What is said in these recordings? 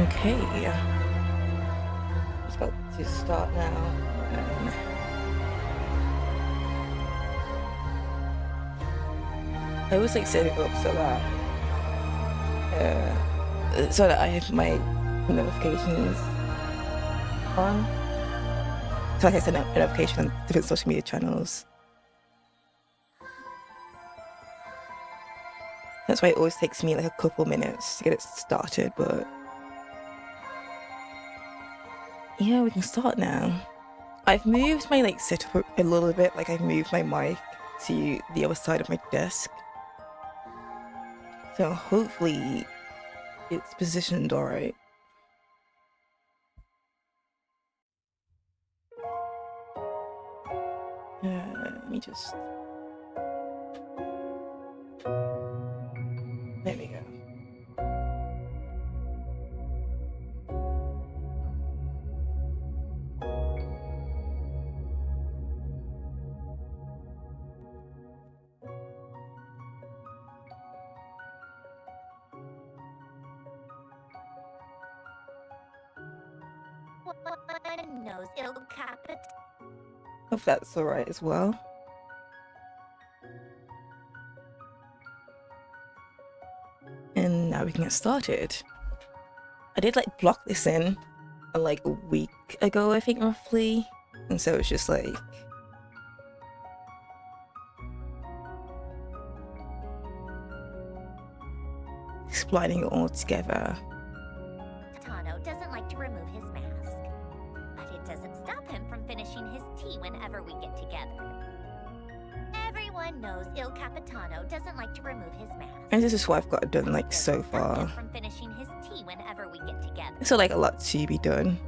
Okay. It's about to start now. I always like set it up so that I have my notifications on. So I send out a notification on different social media channels. That's why it always takes me like a couple minutes to get it started, but yeah, we can start now. I've moved my setup a little bit, I've moved my mic to the other side of my desk. So hopefully it's positioned all right. Let me just... There we go. One knows ill capit. Hope that's all right as well. And now we can get started. I did block this in a week ago, I think, roughly. And so it's just explaining it all together. Tano doesn't like to remove his mask, but it doesn't stop him from finishing his tea whenever we get together. Everyone knows Il Capitano doesn't like to remove his mask. And this is what I've got done so far. From finishing his tea whenever we get together. So a lot to be done.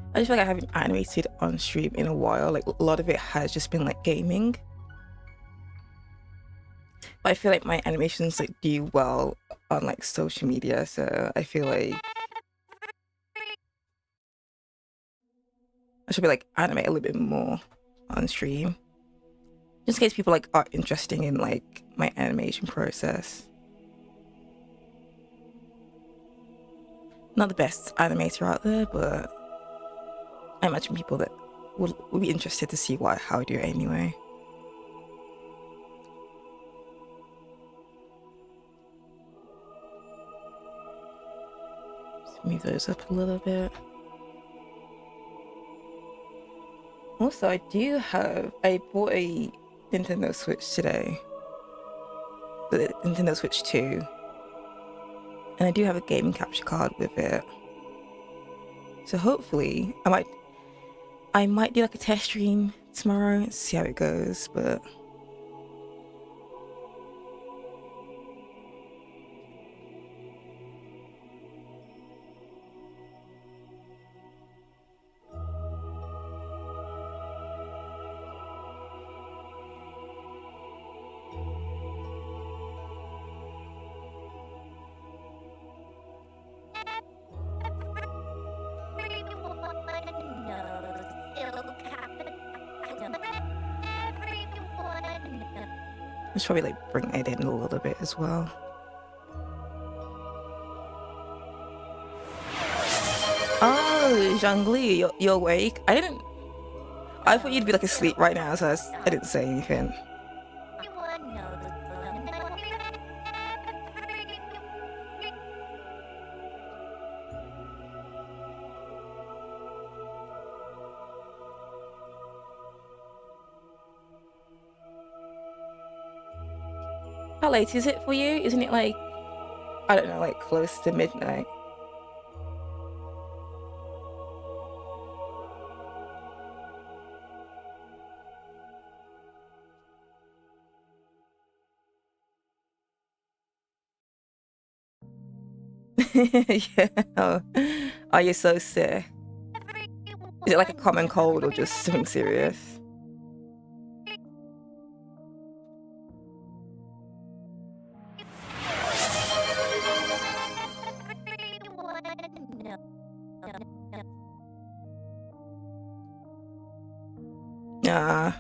I just feel like I haven't animated on stream in a while. A lot of it has just been gaming. But I feel like my animations do well on social media, so I feel like I should be animate a little bit more on stream. Just in case people are interested in my animation process. Not the best animator out there, but I imagine people that will be interested to see how I do it anyway. Just move those up a little bit. Also, I bought a Nintendo Switch today. The Nintendo Switch 2. And I do have a gaming capture card with it. So hopefully, I might do a test stream tomorrow and see how it goes, but I should probably bring it in a little bit as well. Oh, Zhangli, you're awake? I thought you'd be asleep right now, so I didn't say anything. How late is it for you? Isn't it I don't know, close to midnight? Yeah. Oh, you're so sick. Is it like a common cold or just something serious? Nah.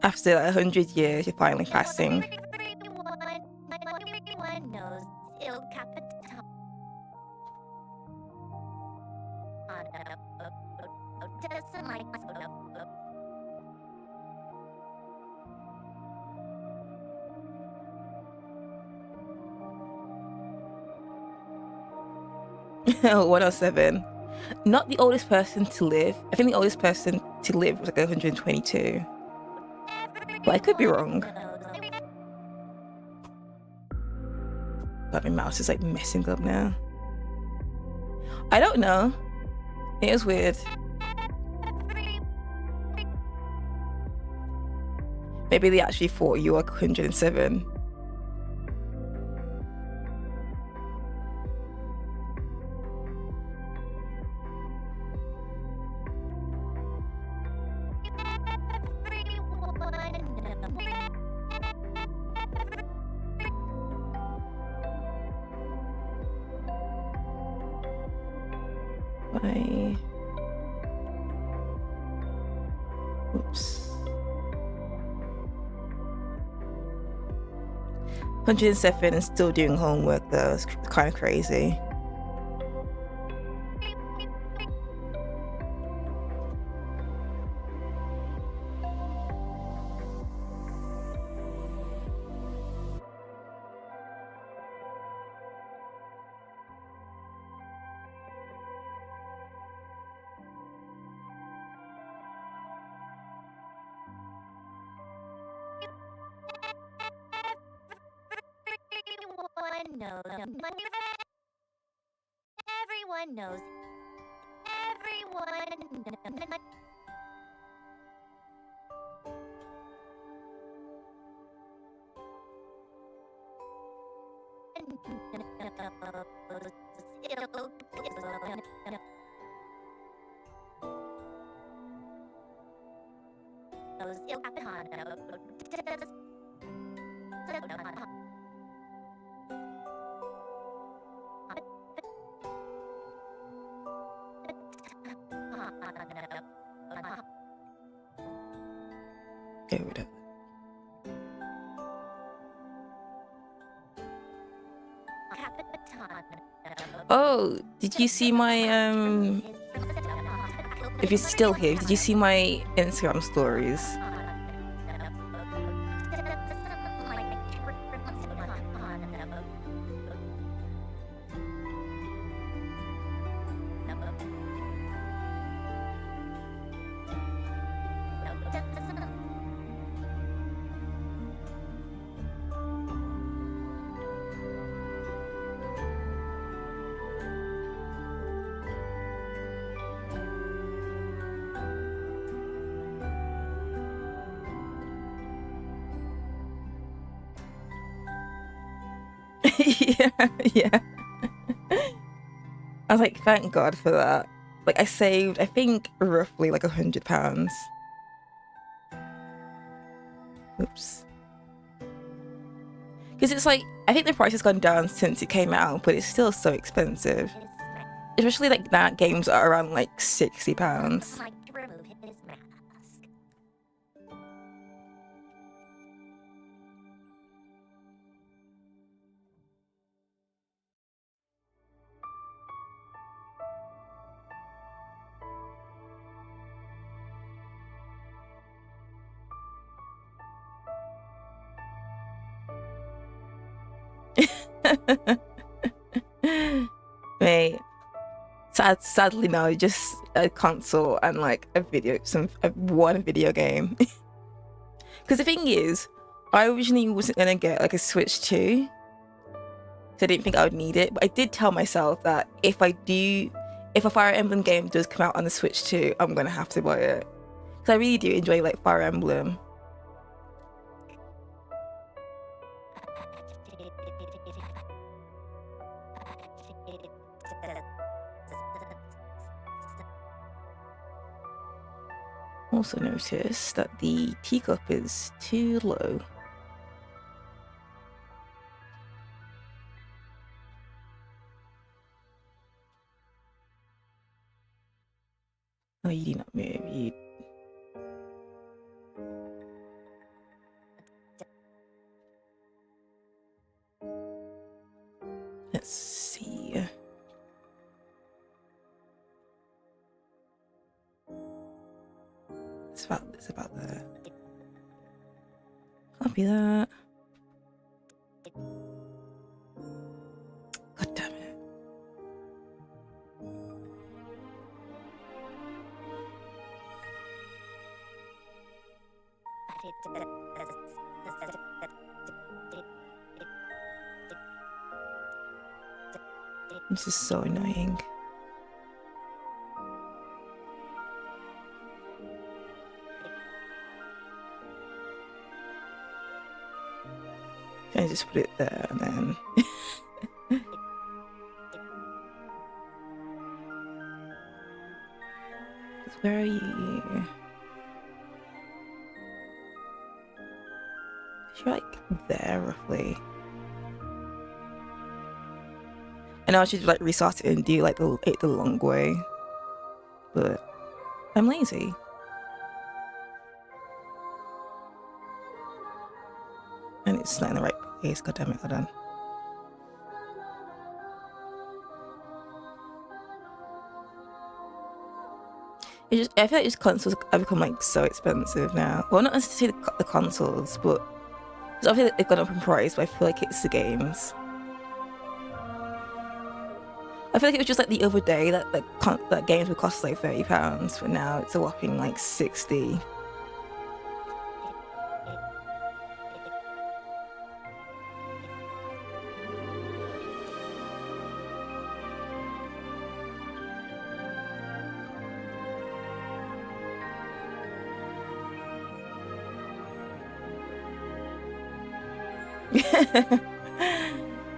After like 100 years, you're finally passing. Everyone knows Il Capitano doesn't like Oh, 107. Not the oldest person to live. I think the oldest person to live was like 122. But I could be wrong. God, my mouse is like messing up now. I don't know. It is weird. Maybe they actually thought you were 107. Oops. 107 and still doing homework though. It's kind of crazy. Everyone knows. Go with it. Oh, did you see my if you're still here, did you see my Instagram stories? yeah. I was like, thank God for that. Like I saved, I think roughly like £100. Oops. Because it's like, I think the price has gone down since it came out, but it's still so expensive. Especially like that games are around like £60. Mate, sadly no, just a console and like one video game. Because the thing is, I originally wasn't gonna get like a Switch 2, so I didn't think I would need it. But I did tell myself that if a Fire Emblem game does come out on the Switch 2, I'm gonna have to buy it. Because I really do enjoy like Fire Emblem. Also noticed that the teacup is too low. Oh, you do not move. You. Let's see. It's about there. Copy that. God damn it. This is so annoying. Can I just put it there and then... Where are you? You're like there roughly. I know I should like restart it and do like the long way, but I'm lazy. And it's not in the right place. God damn it! Hold on. I feel like these consoles have become like so expensive now. Well, not necessarily the consoles, but I feel like they've gone up in price. But I feel like it's the games. I feel like it was just like the other day that games would cost like £30, but now it's a whopping like 60.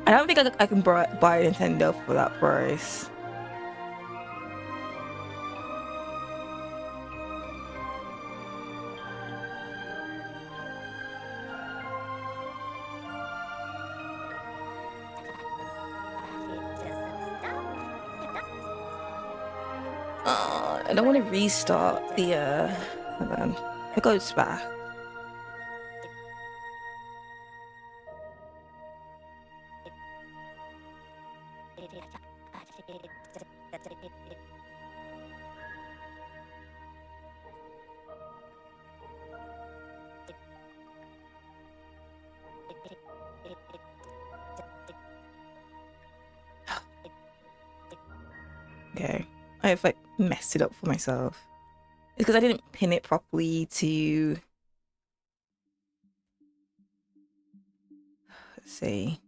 I don't think I can buy a Nintendo for that price. I don't want to restart the hold on. It goes back. Okay, I've like messed it up for myself. It's because I didn't pin it properly to... Let's see.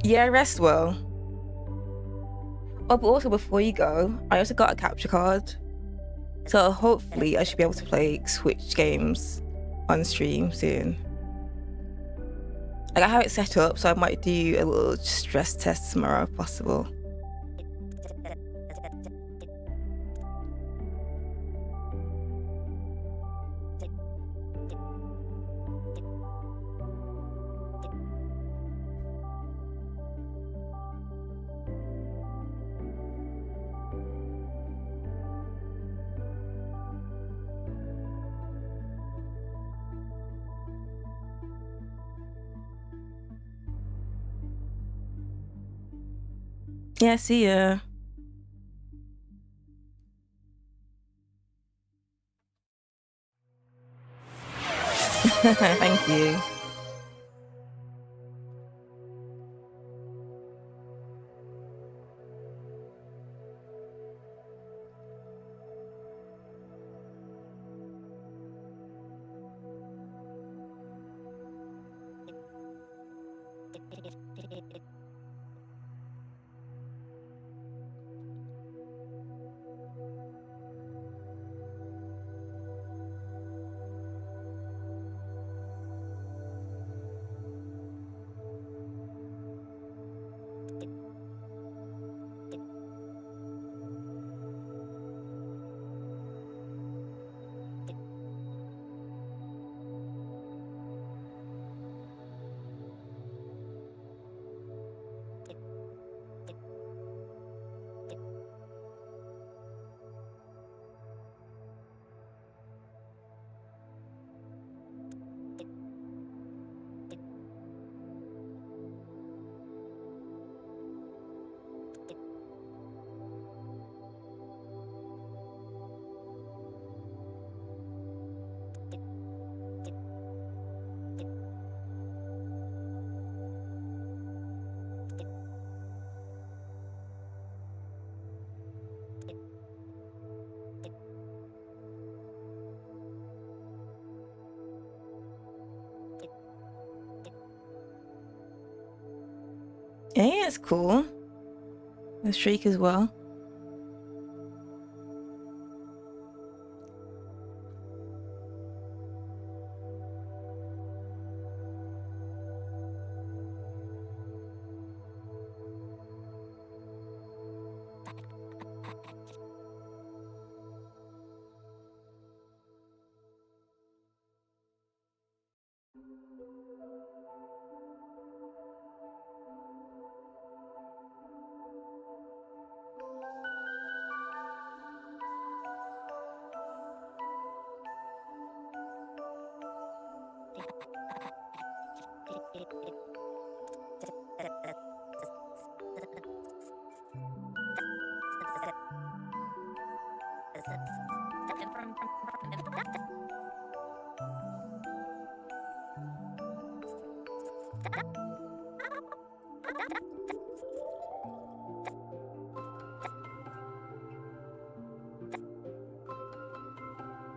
Yeah, rest well. Oh, but also before you go, I also got a capture card. So hopefully I should be able to play Switch games on stream soon. Like I have it set up, so I might do a little stress test tomorrow if possible. Yeah, see ya. Thank you. Yeah, it's cool. The streak as well.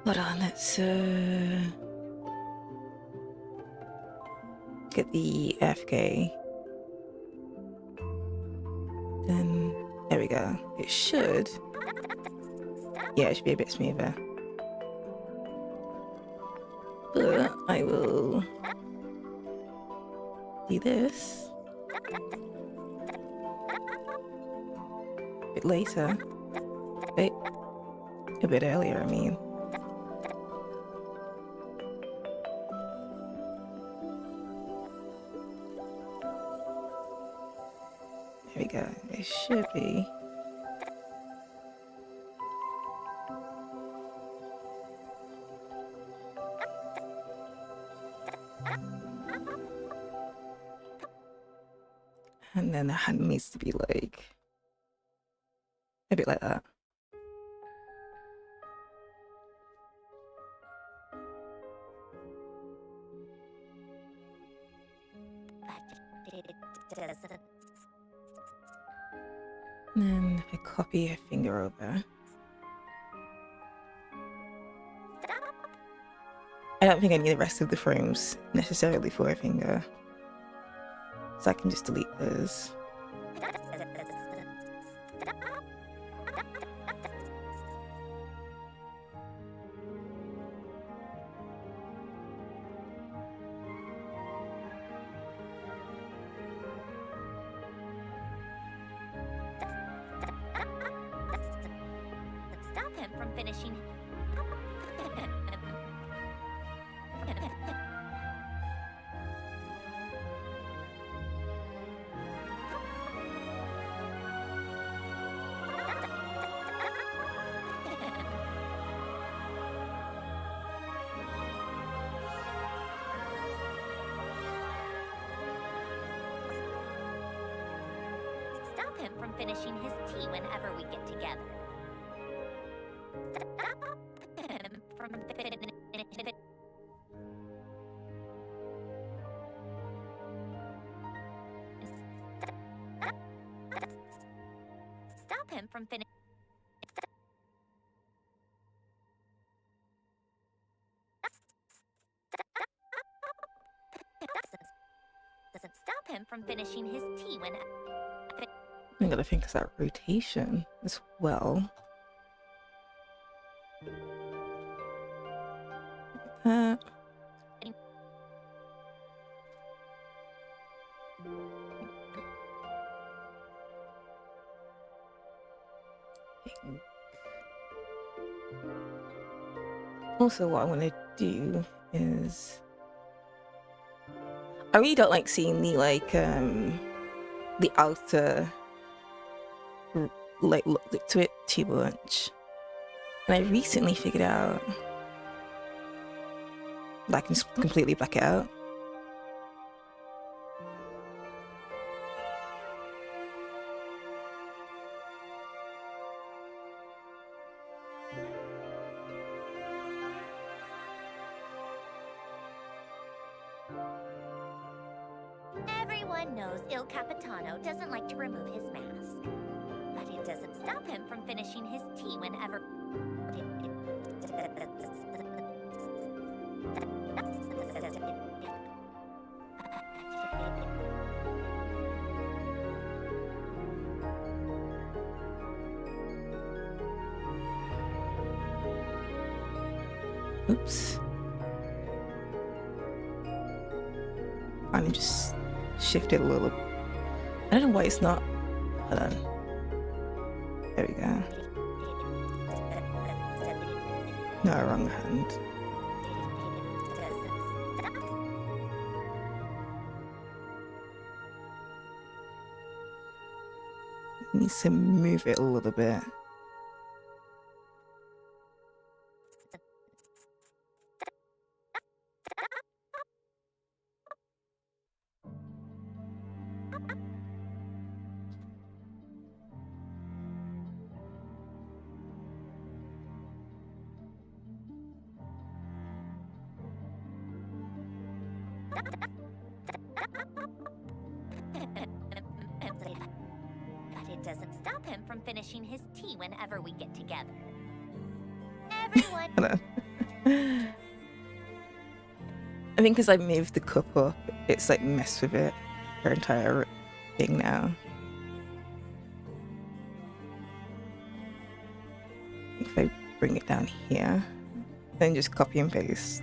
Hold on, let's get the FK. Then there we go. It should. Yeah, it should be a bit smoother. But I will do this a bit later. Wait, a bit earlier, I mean. There we go. It should be. And then the hand needs to be like a bit like that. And then if I copy a finger over. I don't think I need the rest of the frames necessarily for a finger. So I can just delete those. Stop him from finishing. Stop stop him from finishing his tea whenever we get together. Stop him from finishing. Stop him from finishing. Doesn't stop him from finishing his tea when. I gotta think of that rotation as well. Uh, also, what I want to do is, I really don't like seeing the outer look to it too much. And I recently figured out that I can just completely black it out. Everyone knows Il Capitano doesn't like to remove his mask. But it doesn't stop him from finishing his tea whenever. Oops. Finally just shift it a little. I don't know why it's not. Hold on. There we go. No, wrong hand. Needs to move it a little bit. But it doesn't stop him from finishing his tea whenever we get together. Everyone. Hold on. I think because I moved the cup up, it's like messed with it. Her entire thing now. If I bring it down here, then just copy and paste.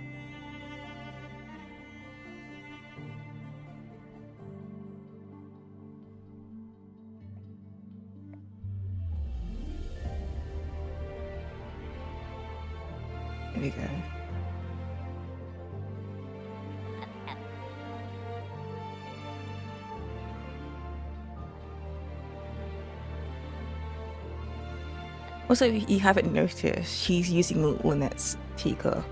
There we go. Also, if you haven't noticed, she's using Lynette's teacup.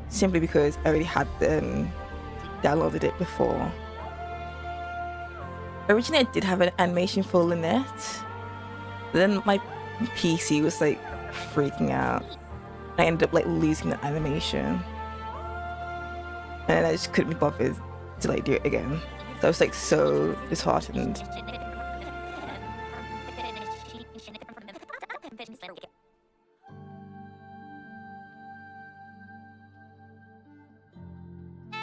Simply because I already had downloaded it before. Originally, I did have an animation for Lynette. Then my PC was like freaking out. I ended up like losing the animation. And I just couldn't be bothered to like do it again. So I was like so disheartened.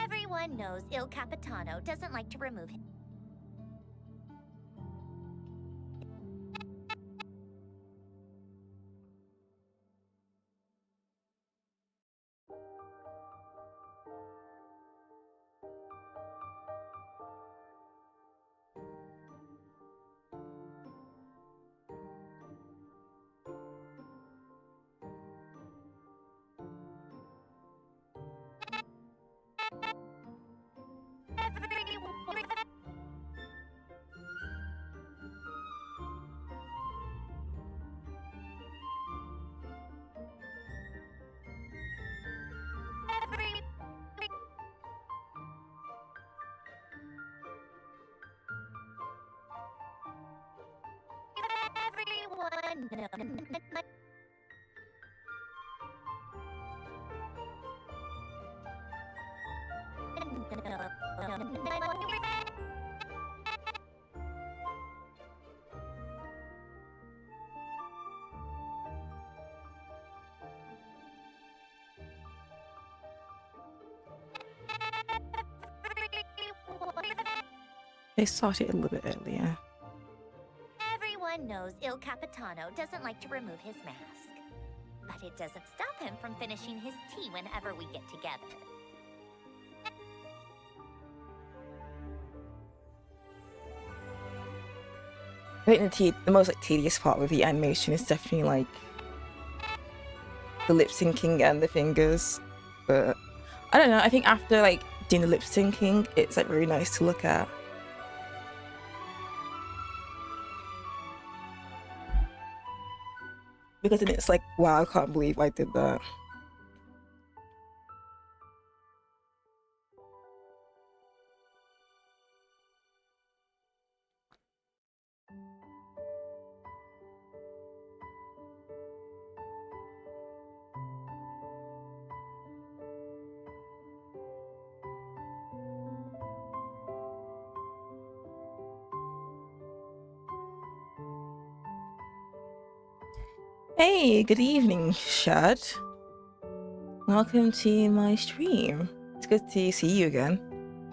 Everyone knows Il Capitano doesn't like to remove him. They started a little bit earlier. Everyone knows Il Capitano doesn't like to remove his mask. But it doesn't stop him from finishing his tea whenever we get together. I think the most like tedious part with the animation is definitely like the lip syncing and the fingers. But I don't know, I think after like doing the lip syncing, it's like really nice to look at. Because then it's like, wow, I can't believe I did that. Hey, good evening, Shad. Welcome to my stream. It's good to see you again.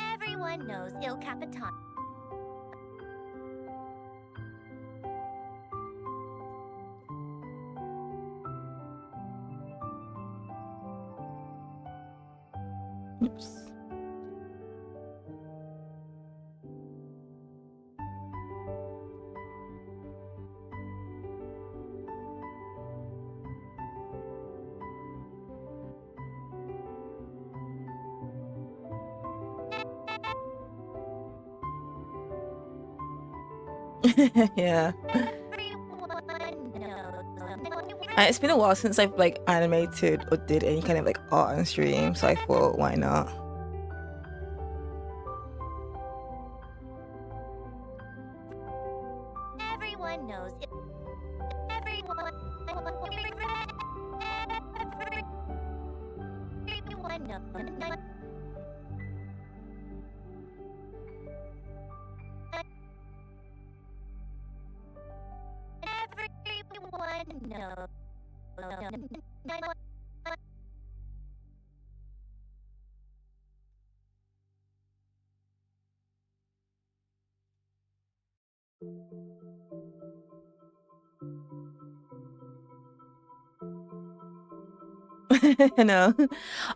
Everyone knows Il Capitano. Oops. Yeah. It's been a while since I've like animated or did any kind of like art on stream, so I thought, why not? Everyone knows everyone knows. Everyone knows. No,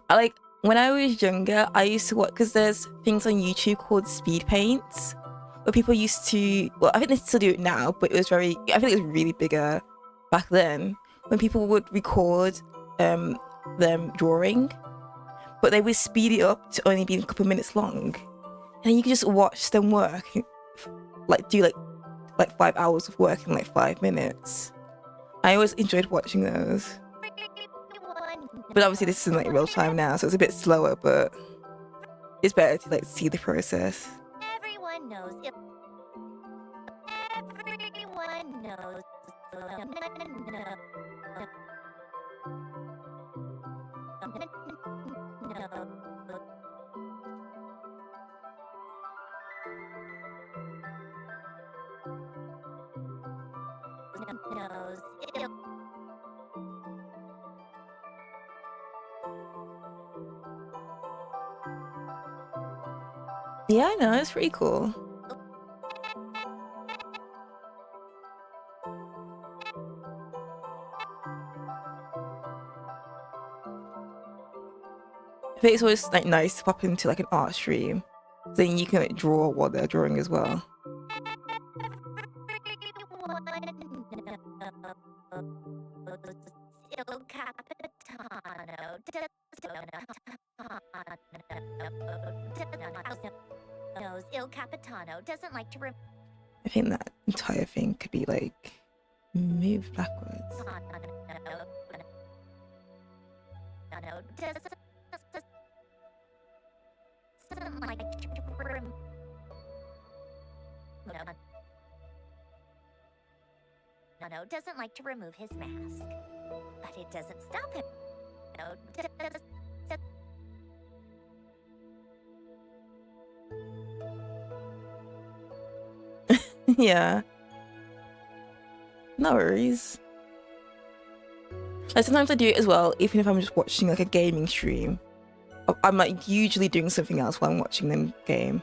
I like when I was younger, I used to watch because there's things on YouTube called speed paints where people used to. Well, I think they still do it now, but it was very. I think it was really bigger back then when people would record them drawing, but they would speed it up to only be a couple of minutes long, and you could just watch them work, like do like 5 hours of work in like 5 minutes. I always enjoyed watching those. But obviously this isn't like real time now, so it's a bit slower, but it's better to like see the process. Everyone knows. Everyone knows. Yeah, I know, it's pretty cool. I think it's always like nice to pop into like an art stream, then you can like draw while they're drawing as well. Il Capitano doesn't like to I think that entire thing could be like moved backwards. Doesn't like Capitano doesn't like to remove his mask, but it doesn't stop him. Yeah. No worries. Like sometimes I do it as well, even if I'm just watching like a gaming stream. I'm like usually doing something else while I'm watching them game.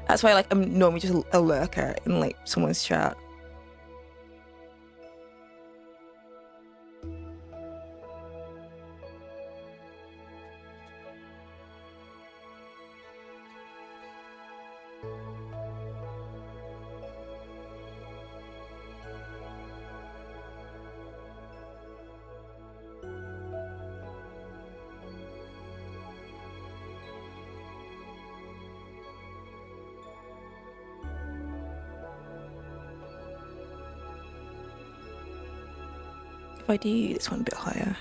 That's why like I'm normally just a lurker in like someone's chat. If I do this one a bit higher.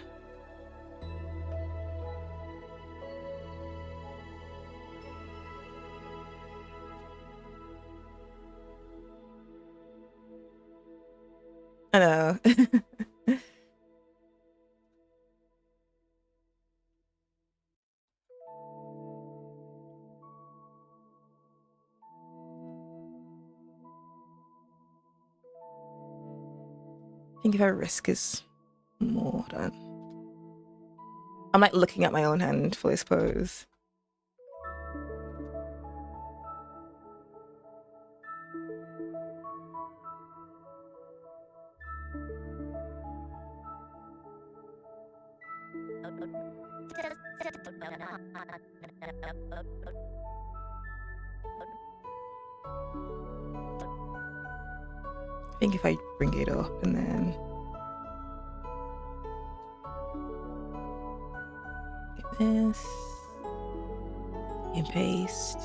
I know. I think if I risk is more done. I'm like looking at my own hand for this pose. I think if I bring it up and then get this and paste.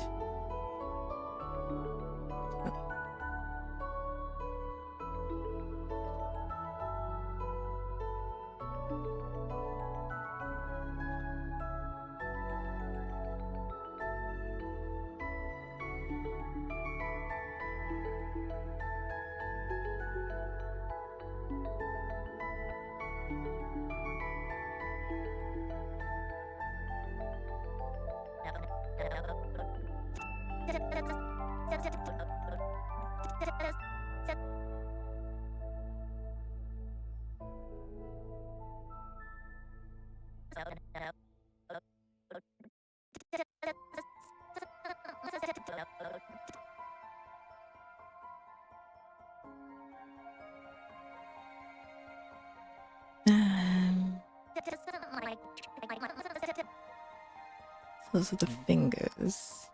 Those are the fingers.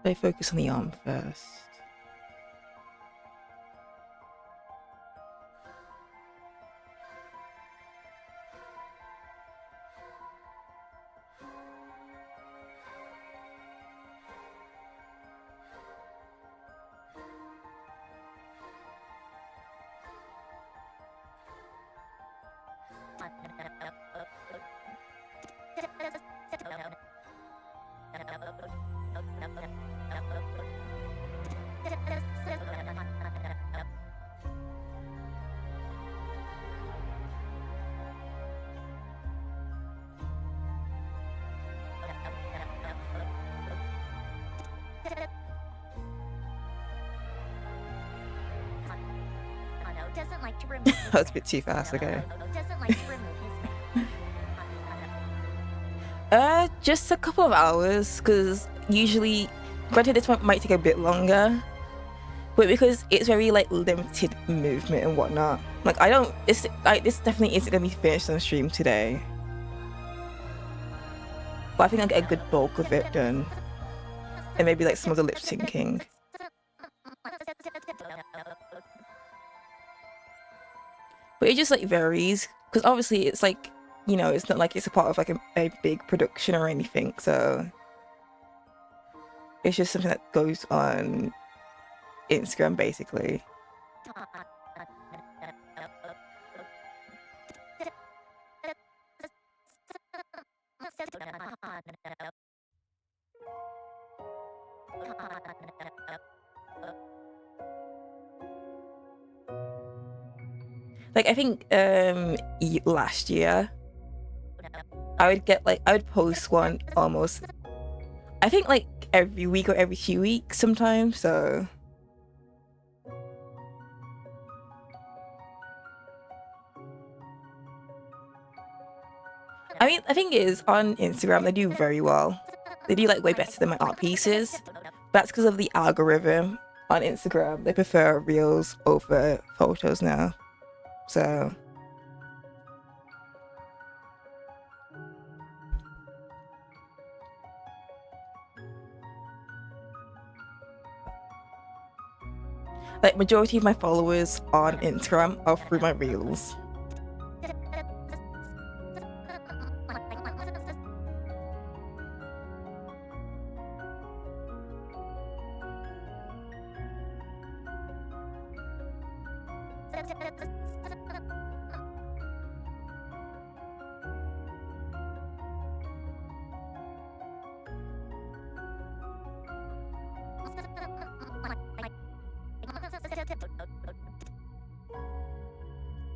I focus on the arm first. That's a bit too fast, okay. Just a couple of hours, because usually, granted this one might take a bit longer, but because it's very like limited movement and whatnot, like this definitely isn't gonna be finished on stream today. But I think I'll get a good bulk of it done. And maybe like some of the lip syncing. But it just like varies, because obviously it's like, you know, it's not like it's a part of like a big production or anything, so it's just something that goes on Instagram basically. Like I think last year I would post one almost, I think like every week or every 2 weeks sometimes. So I mean, the thing is, on Instagram they do very well. They do like way better than my art pieces. That's because of the algorithm on Instagram. They prefer reels over photos now. So like majority of my followers on Instagram are through my reels.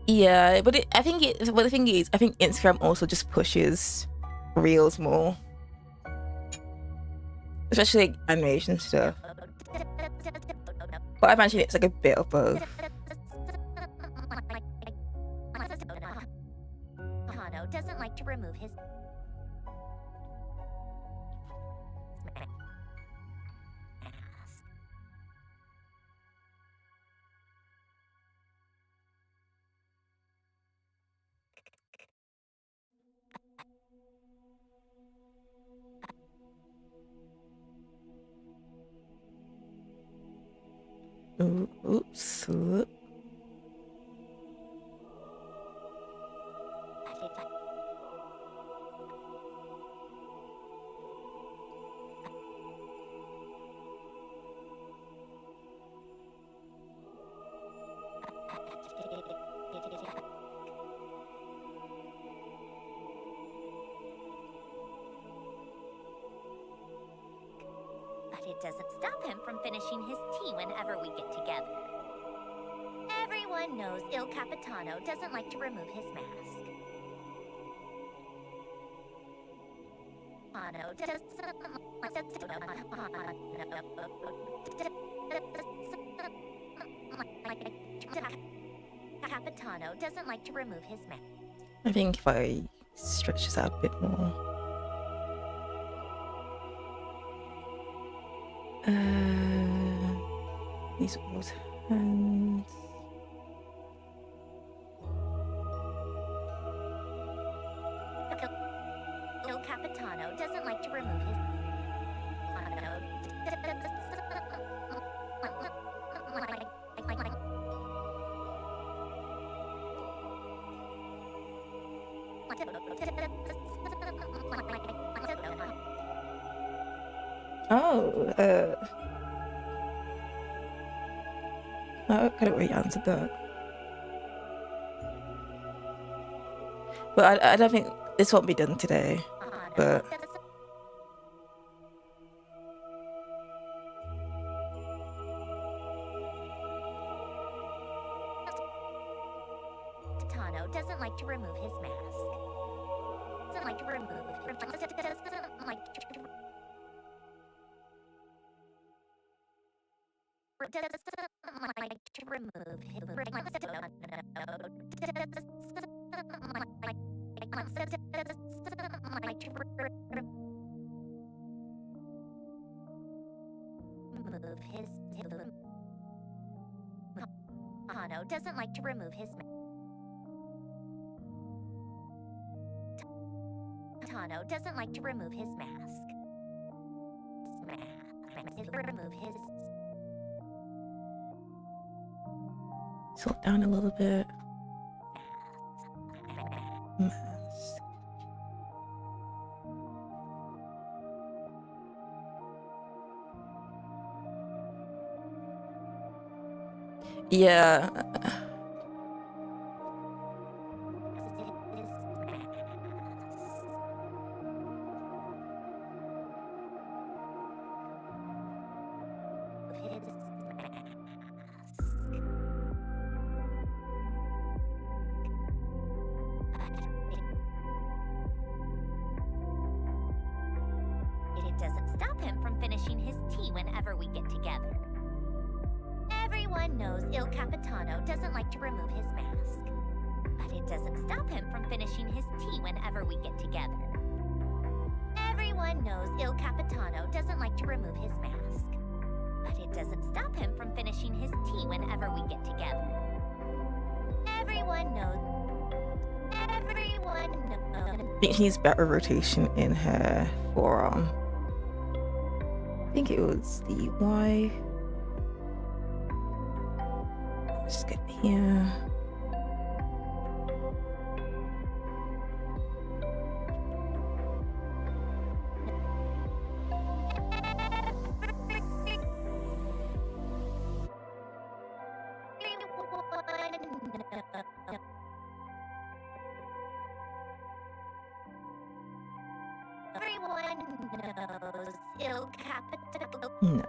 Yeah, but I think the thing is, I think Instagram also just pushes reels more, especially like animation stuff. But I imagine it's like a bit of both. Hano doesn't like to remove his mask. Oops. But it doesn't stop him from finishing his tea whenever we get together. Everyone knows Il Capitano doesn't like to remove his mask. Hano Capitano doesn't like to remove his mask. I think if I stretch this out a bit more. These are both hands. Il Capitano doesn't like to remove his Oh, I kind of already answered that. But I don't think this won't be done today. But Tano doesn't like to remove his mask. Doesn't like to remove. Doesn't like to. Doesn't like to remove his. Remove his. Hano doesn't like to remove his mask. Tano doesn't like to remove his mask. Remove his. slow down a little bit. Mask. Yeah. stop him from finishing his tea whenever we get together. Everyone knows Il Capitano doesn't like to remove his mask. But it doesn't stop him from finishing his tea whenever we get together. Everyone knows Il Capitano doesn't like to remove his mask. But it doesn't stop him from finishing his tea whenever we get together. Everyone knows. Everyone knows. I think she needs better rotation in her forearm. I think it was the Y. Let's get here. Everyone knows Il Capitano. No.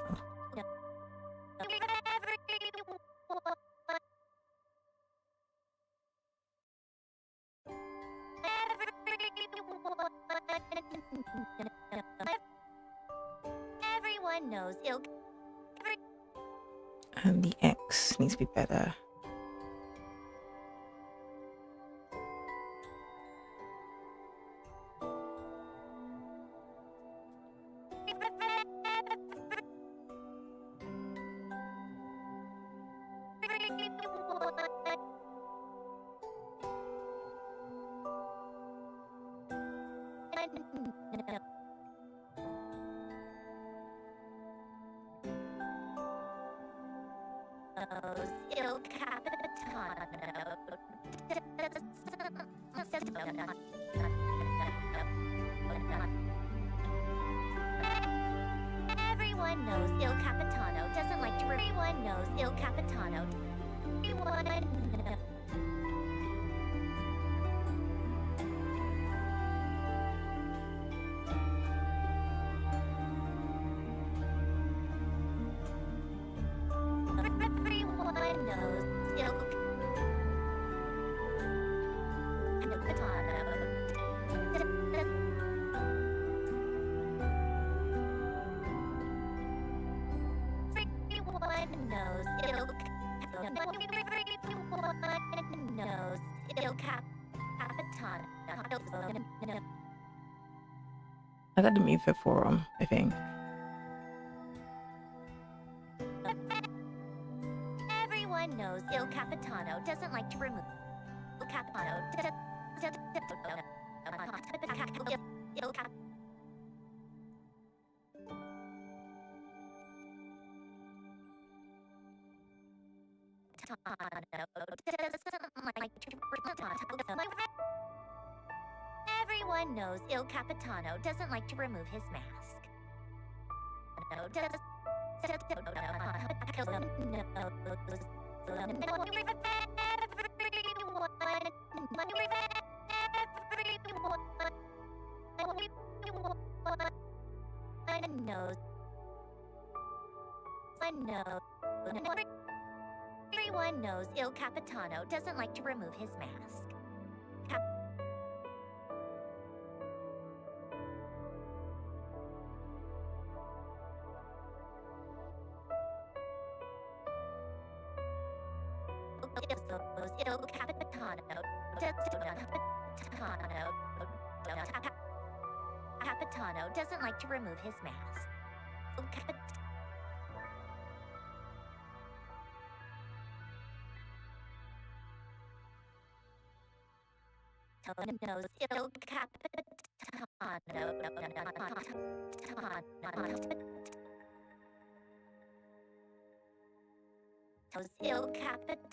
Everyone knows Il. And the X needs to be better. Il Capitano. Everyone knows Il Capitano doesn't like to. Everyone knows Il Capitano. Everyone knows. I got to move her forearm, I think. Everyone knows Il Capitano doesn't like to remove. Il Capitano. Il Cap. Everyone knows Il Capitano doesn't like to remove his mask. Everyone knows Il Capitano doesn't like to remove his mask. Il Capitano. Capitano doesn't like to remove his mask. Knows Il Capitano. Il Capitano.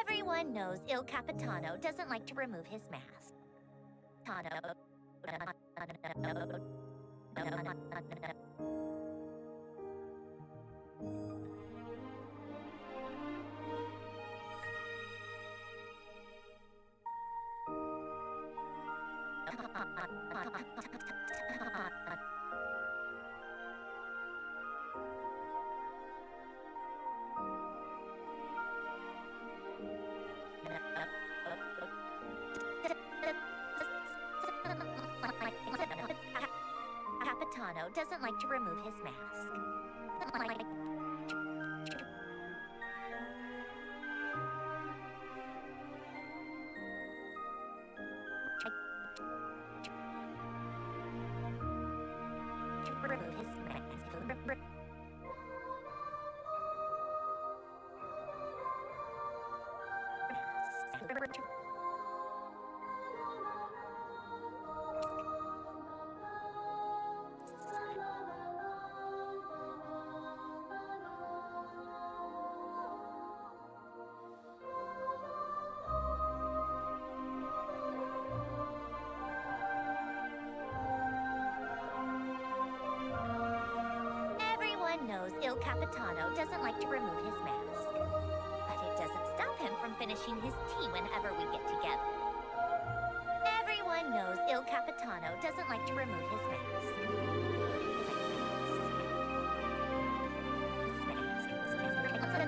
Everyone knows Il Capitano doesn't like to remove his mask. Capitano doesn't like to remove his mask. Remove his mask. Everyone knows Il Capitano doesn't like to remove his mask, but it doesn't stop him from finishing his tea whenever we get together. Everyone knows Il Capitano doesn't like to remove his mask.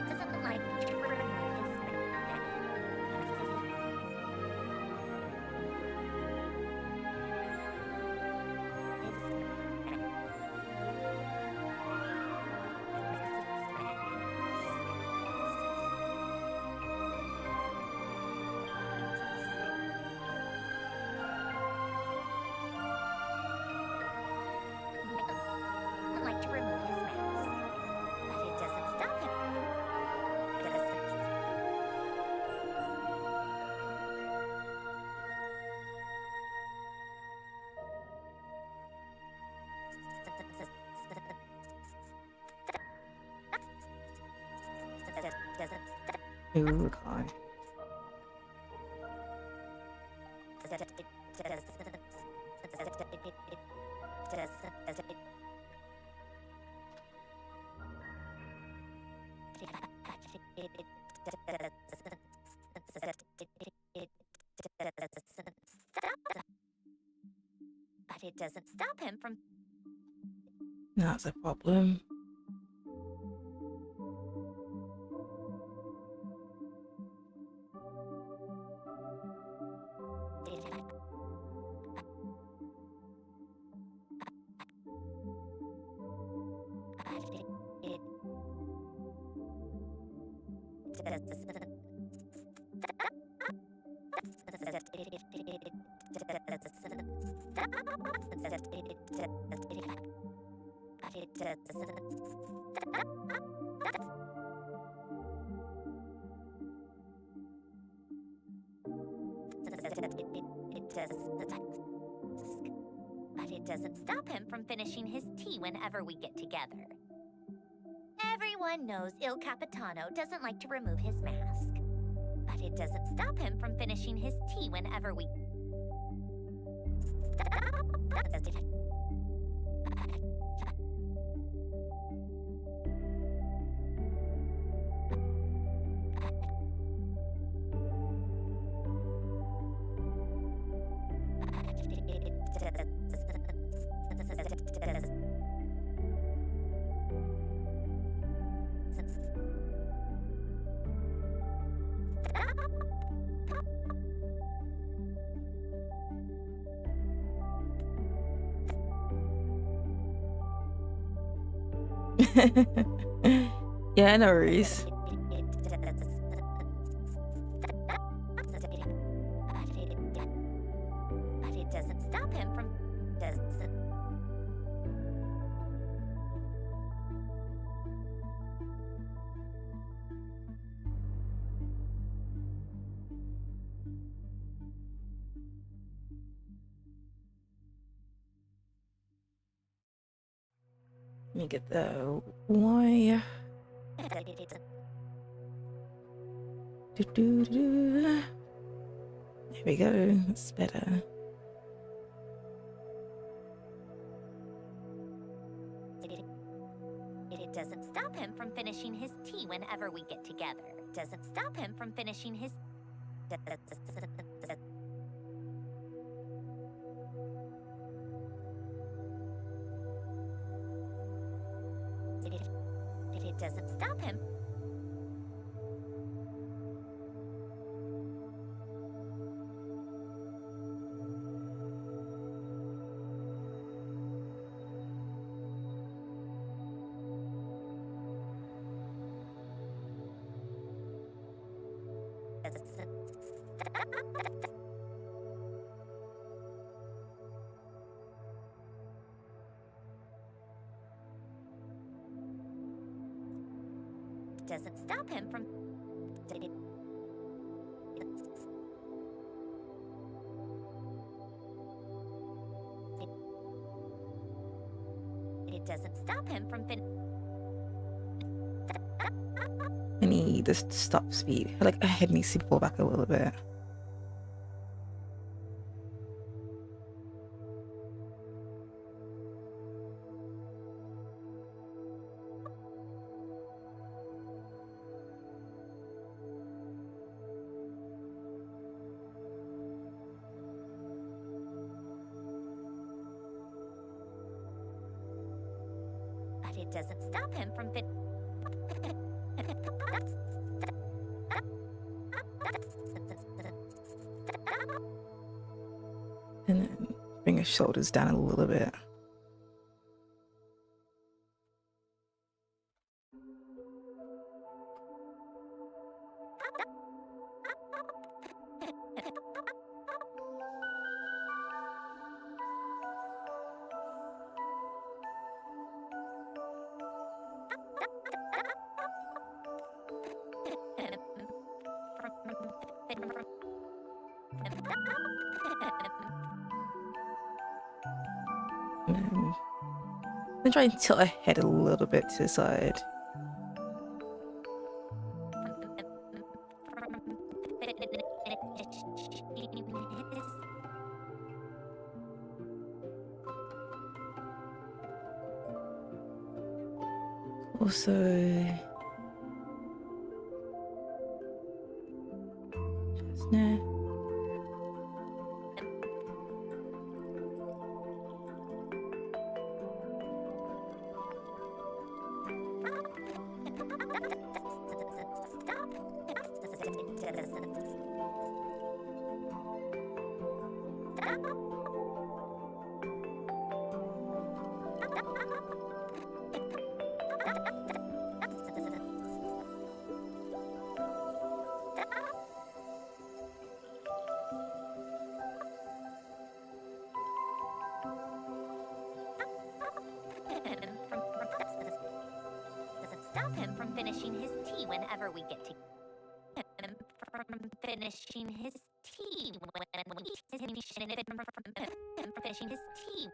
Doesn't like to remove his like to remove his mask, but it doesn't stop him. Ooh, God. But it doesn't stop him from. That's a problem. But it doesn't stop him from finishing his tea whenever we get together. Everyone knows Il Capitano doesn't like to remove his mask, but it doesn't stop him from finishing his tea whenever we. Yeah, no worries. But it doesn't stop him from. Let me get the Y. There we go. That's better. It doesn't stop him from finishing his tea whenever we get together. Doesn't stop him from finishing his. It doesn't stop him. Doesn't stop him from. It doesn't stop him from. I need this to stop speed. Like my head needs to pull back a little bit. But it doesn't stop him from. And then bring his shoulders down a little bit. And then I'm trying to tilt her head a little bit to the side. Also, just now. Doesn't stop him from finishing his tea whenever we get to. From finishing his tea finishing his tea.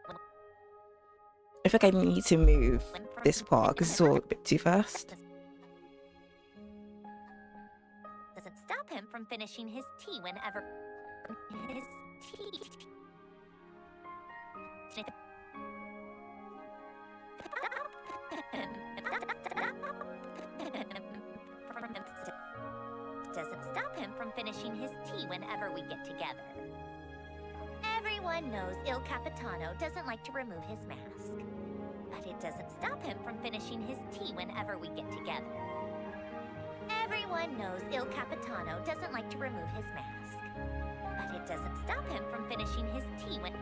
I think I need to move this part because it's all a bit too fast. Doesn't stop him from finishing his tea whenever his tea. Doesn't stop him from finishing his tea whenever we get together. Everyone knows Il Capitano doesn't like to remove his mask. But it doesn't stop him from finishing his tea whenever we get together. Everyone knows Il Capitano doesn't like to remove his mask. But it doesn't stop him from finishing his tea when.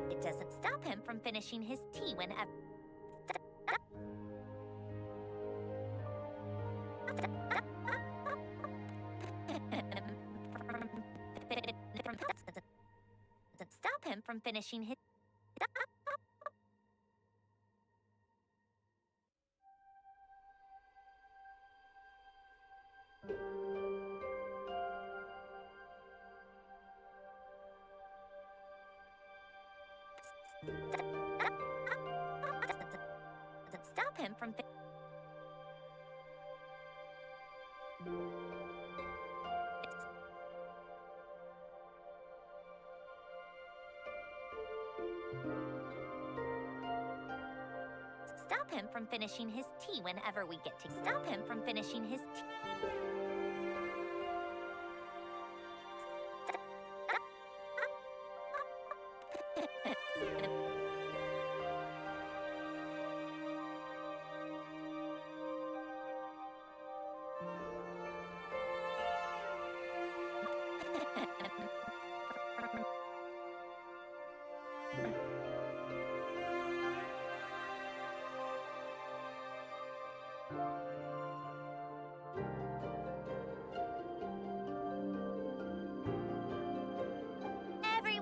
It doesn't stop him from finishing his tea whenever. Doesn't stop him from finishing his. Doesn't stop him from. Stop him from finishing his tea whenever we get to. Stop him from finishing his tea.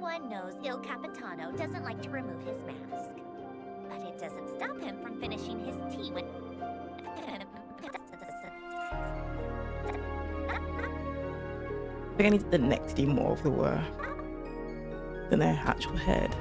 Everyone knows Il Capitano doesn't like to remove his mask. But it doesn't stop him from finishing his tea when... I think I need the neck to do more of the work than their actual head.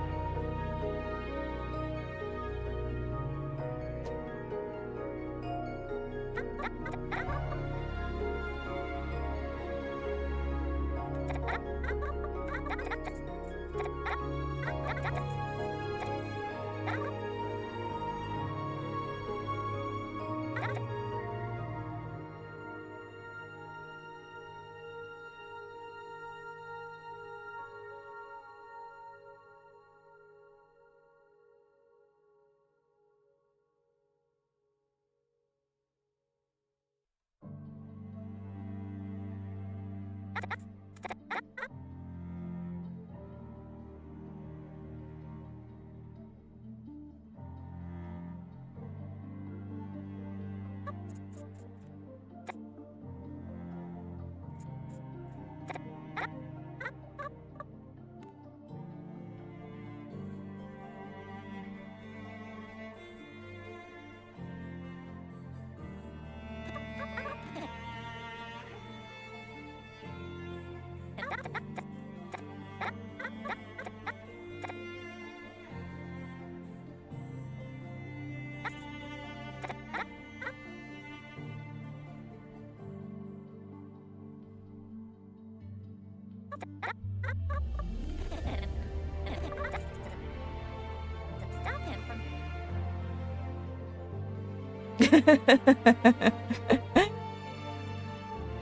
Stop him from...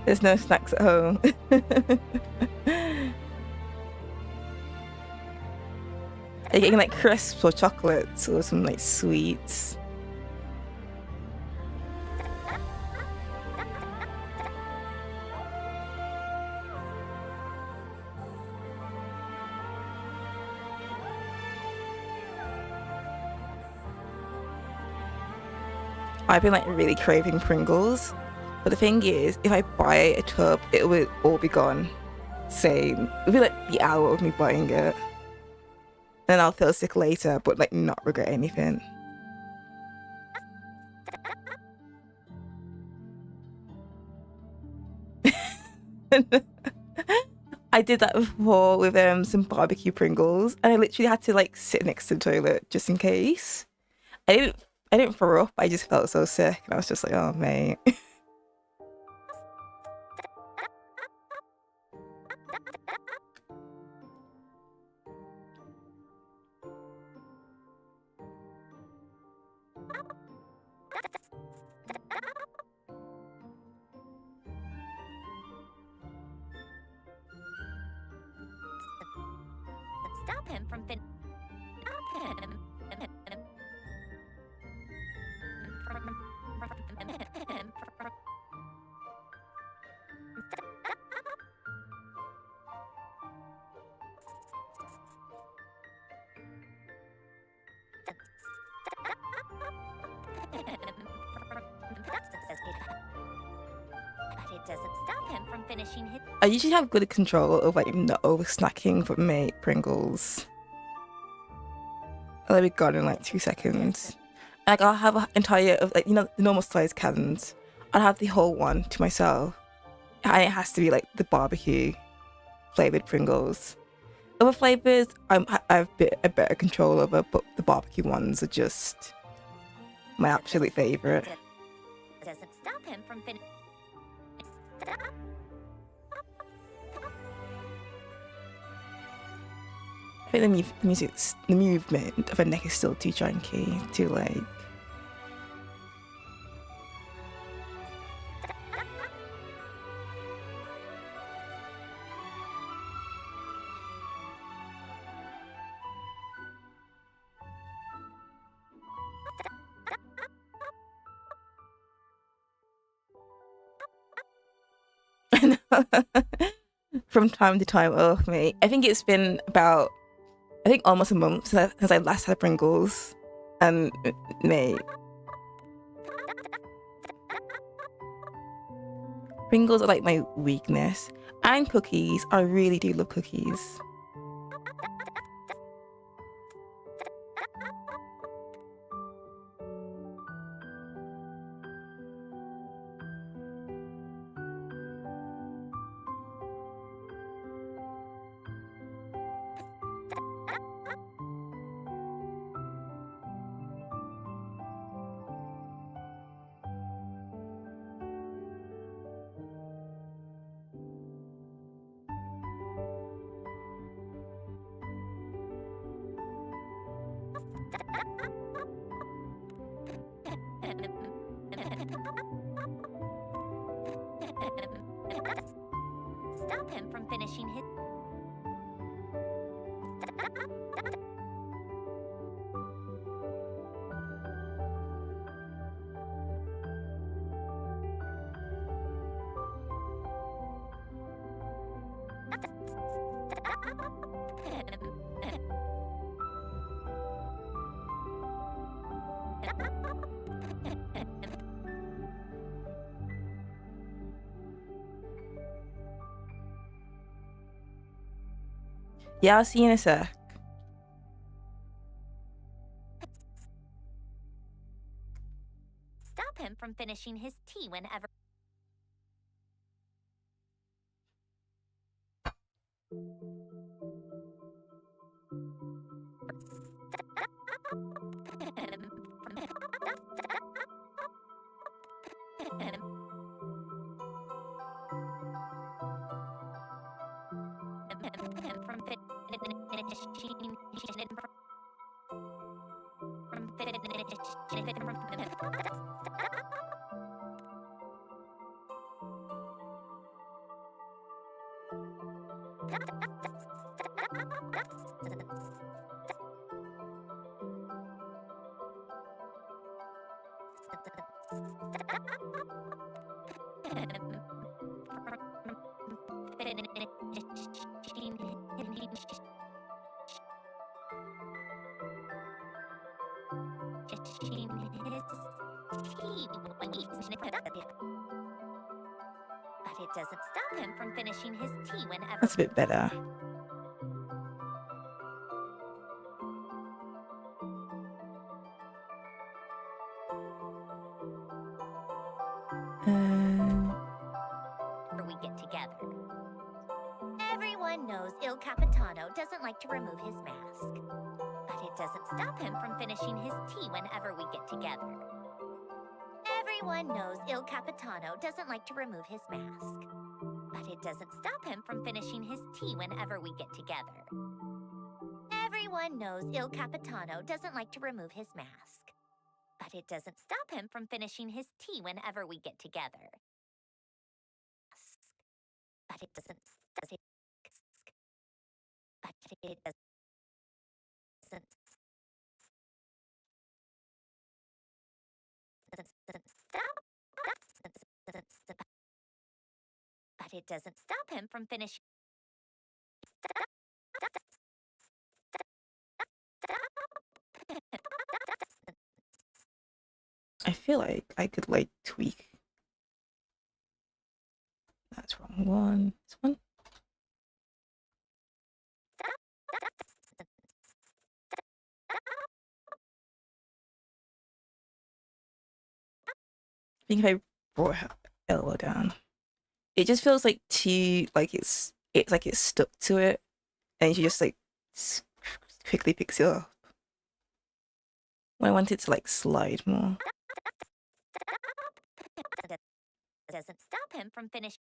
There's no snacks at home. Are you getting like crisps or chocolates or some like sweets? I've been like really craving Pringles, but the thing is, if I buy a tub, it will all be gone. Same. It'll be like the hour of me buying it. Then I'll feel sick later, but like not regret anything. I did that before with some barbecue Pringles, and I literally had to like sit next to the toilet just in case. I didn't throw up, I just felt so sick, and I was just like, oh mate. Stop him from fin... But it doesn't stop him from finishing his... I usually have good control of like not over snacking for me Pringles. They'll be gone in like 2 seconds. Like I'll have an entire of like, you know, the normal size cans. I'll have the whole one to myself, and it has to be like the barbecue flavored Pringles. Other flavors I have a better control over, but the barbecue ones are just my absolute favorite. Doesn't stop him from finishing... I think the movement of a neck is still too chunky to like. From time to time, oh mate. I think it's been about, I think almost a month since I last had Pringles, and mate, Pringles are like my weakness, and cookies. I really do love cookies. Yeah, I'll see you in a sec. Stop him from finishing his tea whenever. But it doesn't stop him from finishing his tea whenever. That's a bit better. We get together. Everyone knows Il Capitano doesn't like to remove his mask. But it doesn't stop him from finishing his tea whenever we get together. Everyone knows Il Capitano doesn't like to remove his mask. But it doesn't stop him from finishing his tea whenever we get together. Everyone knows Il Capitano doesn't like to remove his mask. But it doesn't stop him from finishing his tea whenever we get together. But it doesn't. But it doesn't. But it doesn't stop him from finishing. I feel like I could like tweak. That's wrong one. This one. I think if I brought her elbow down, it just feels like too like it's like it's stuck to it, and she just like quickly picks it up. When I want it to like slide more. Doesn't stop him from finishing.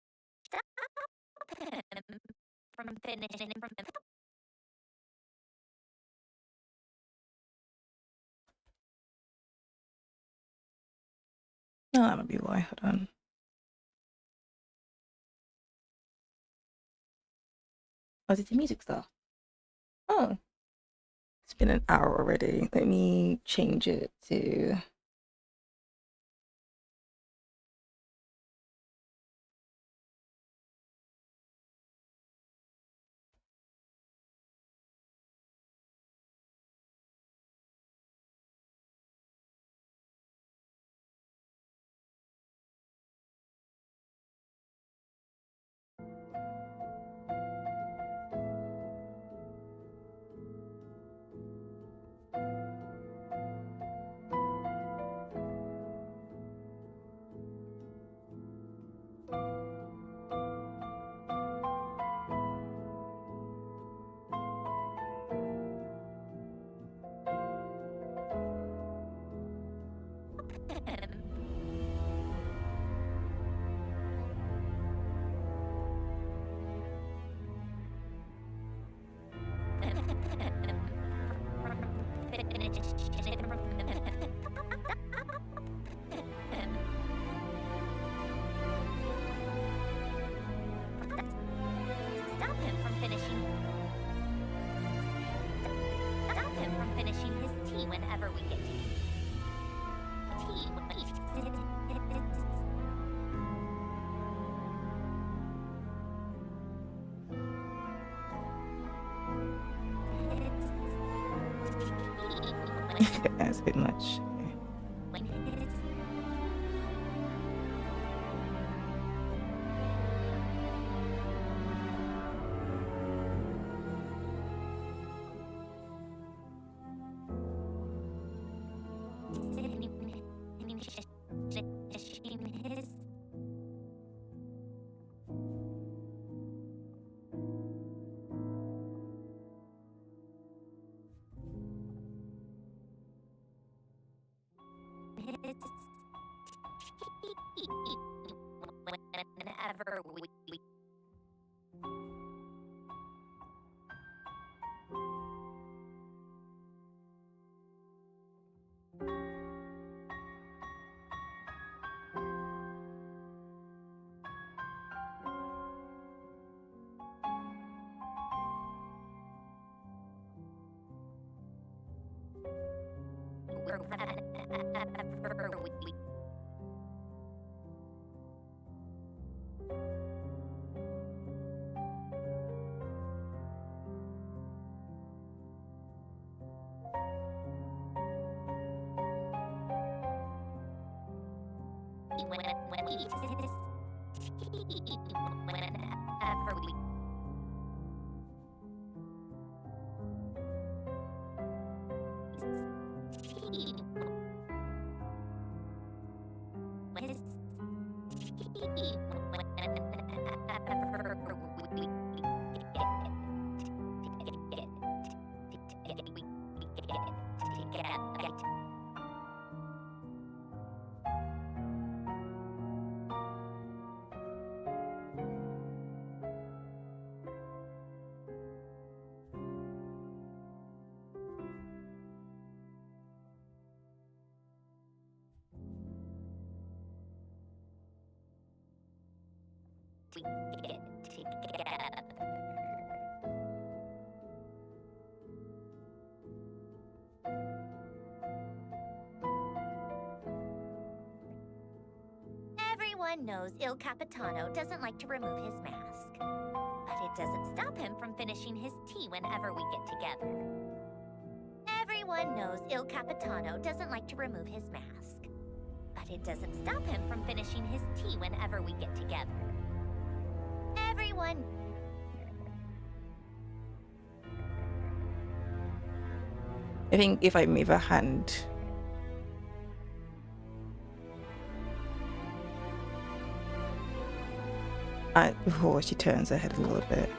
No, that might be why. Hold on. Oh, did the music start? Oh. It's been an hour already. Let me change it to... Stop him from finishing his tea whenever we get tea. That's a bit much. When his whenever we whenever we when we whenever we get together. Everyone knows Il Capitano doesn't like to remove his mask. But it doesn't stop him from finishing his tea whenever we get together. Everyone knows Il Capitano doesn't like to remove his mask. But it doesn't stop him from finishing his tea whenever we get together. Everyone... I think if I move a hand, before she turns her head a little bit.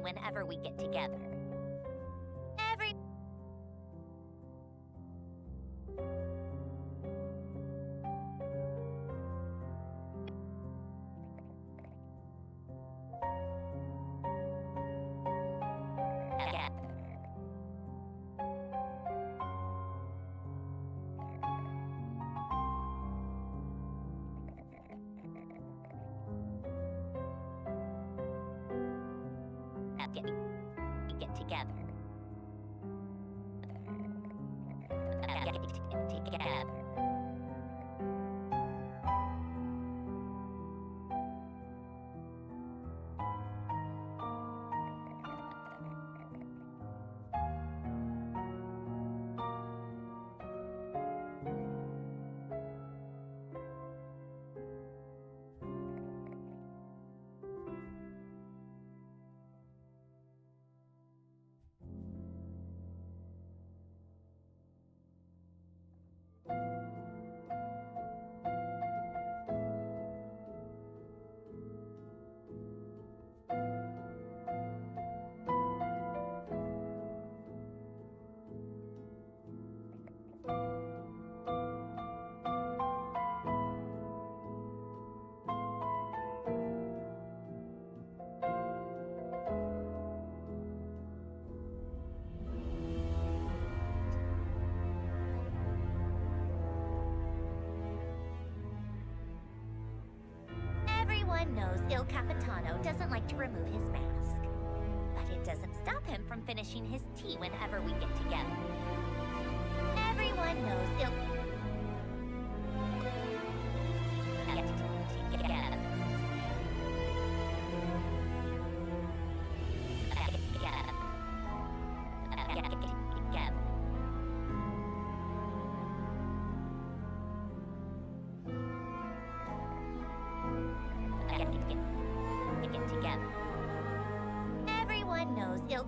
Whenever we get together. We get together. Together. Il Capitano doesn't like to remove his mask. But it doesn't stop him from finishing his tea whenever we get together. Everyone knows Il... Get together. Get together. Everyone knows Il...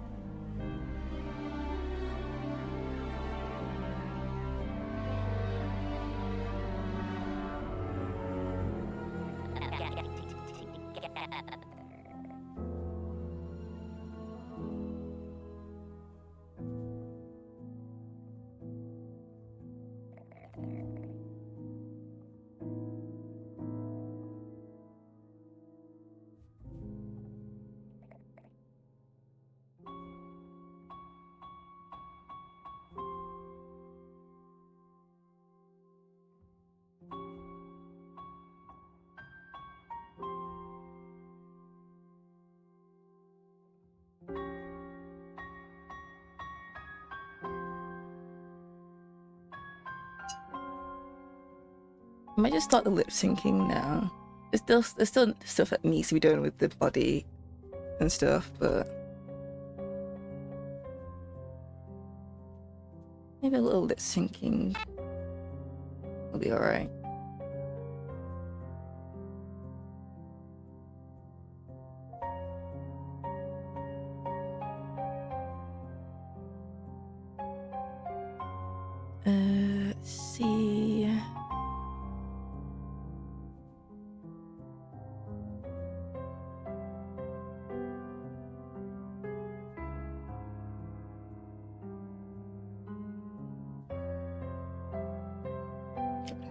I might just start the lip syncing now. There's still stuff that needs to be done with the body and stuff, but maybe a little lip syncing will be alright. Let's see.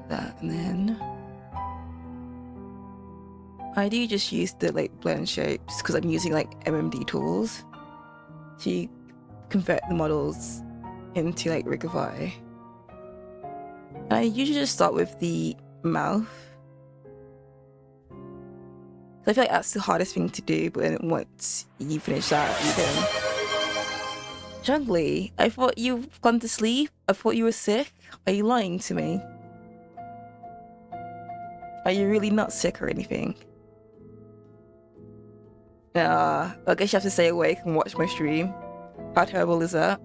That, and then I do just use the like blend shapes because I'm using like MMD tools to convert the models into like Rigify. I usually just start with the mouth. I feel like that's the hardest thing to do, but then once you finish that, you can... Jungly, I thought you've gone to sleep? I thought you were sick? Are you lying to me? Are you really not sick or anything? I guess you have to stay awake and watch my stream. How terrible is that?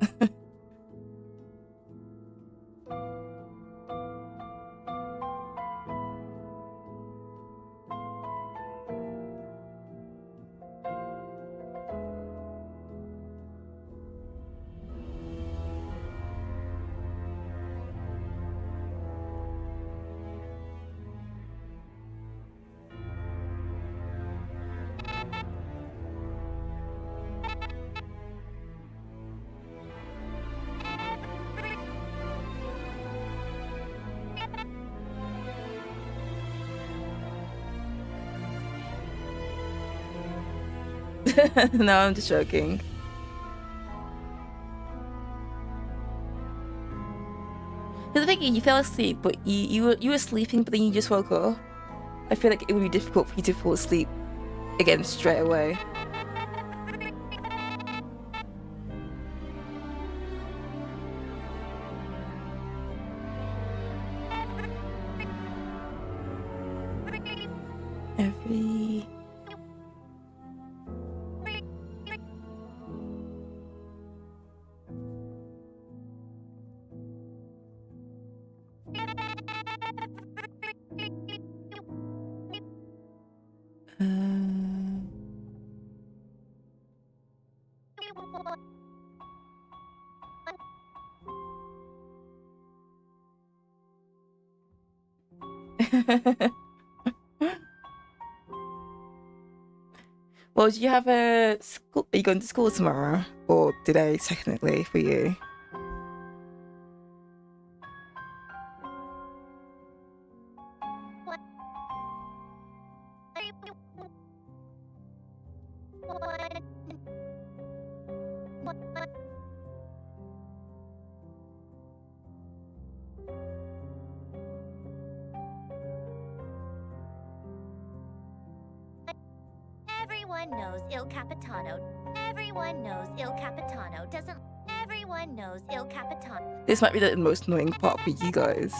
No, I'm just joking. The thing is, you fell asleep, but you were sleeping, but then you just woke up. I feel like it would be difficult for you to fall asleep again straight away. Every... Well, do you have a school? Are you going to school tomorrow? Or today, technically, for you? Everyone knows Il Capitano. Everyone knows Il Capitano doesn't. Everyone knows Il Capitano. This might be the most annoying part for you guys.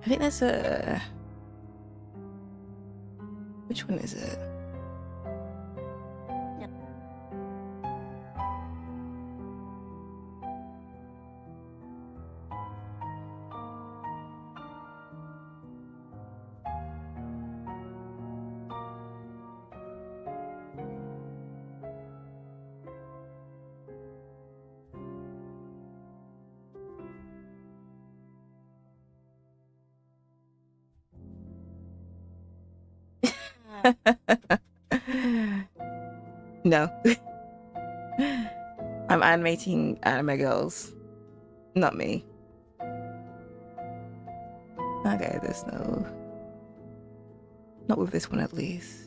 I think there's a... Which one is it? No. I'm animating anime girls. Not me. Okay, there's no... Not with this one at least.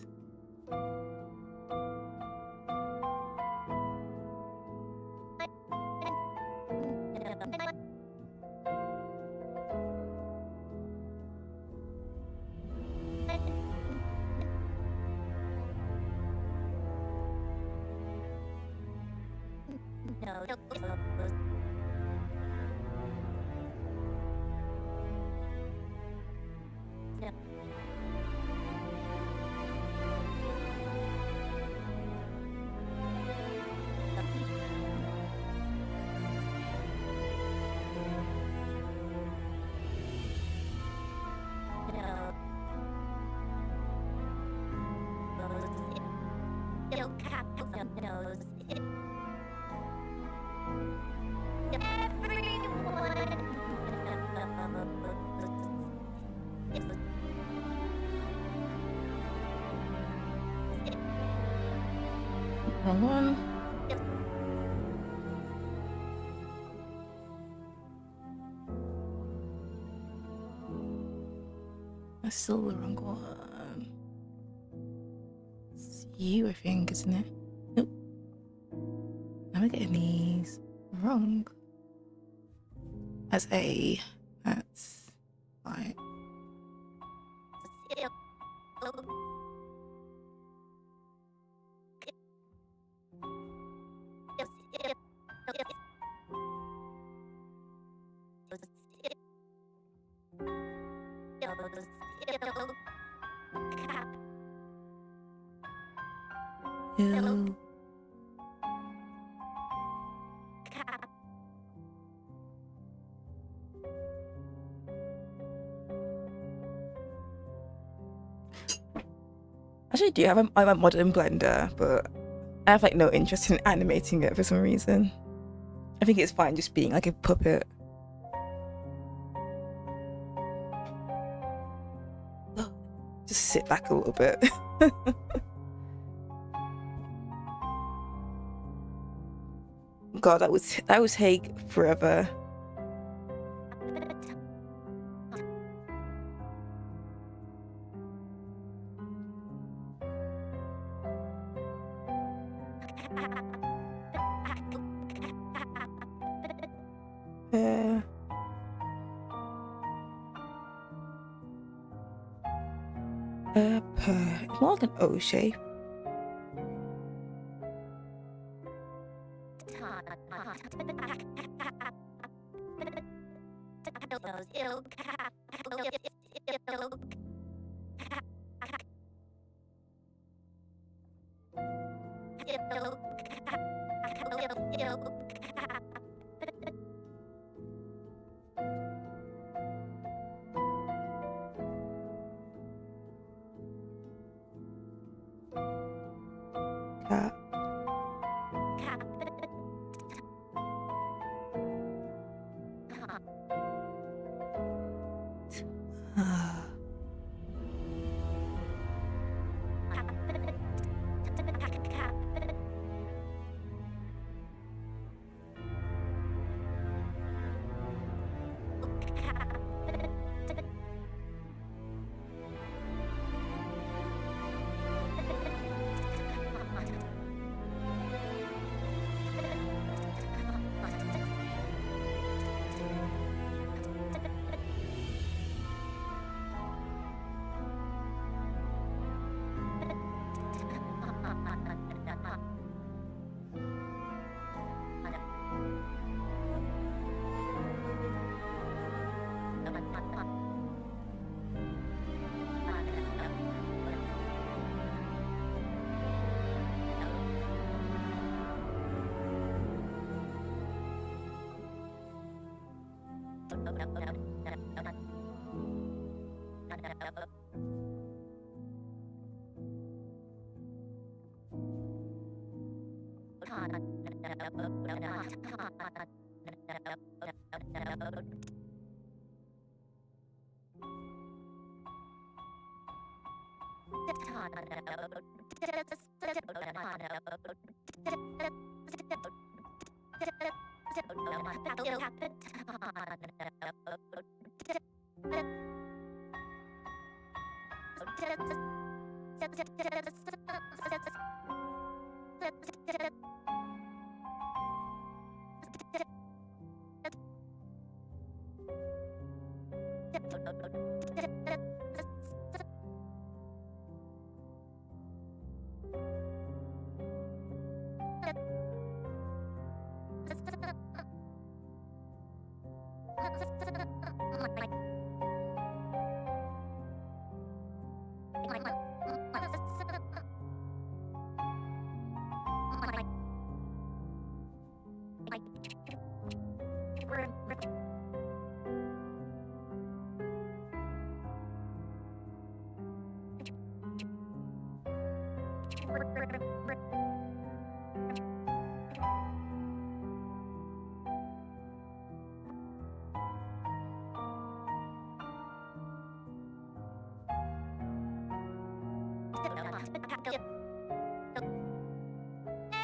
Wrong one. That's still the wrong one. It's you, I think, isn't it? Nope. I'm getting these wrong. As a... That's... Right. Ew. Actually, do have a modern blender, but I have like no interest in animating it for some reason. I think it's fine just being like a puppet. Just sit back a little bit. God, that would take forever. It's more like an O shape.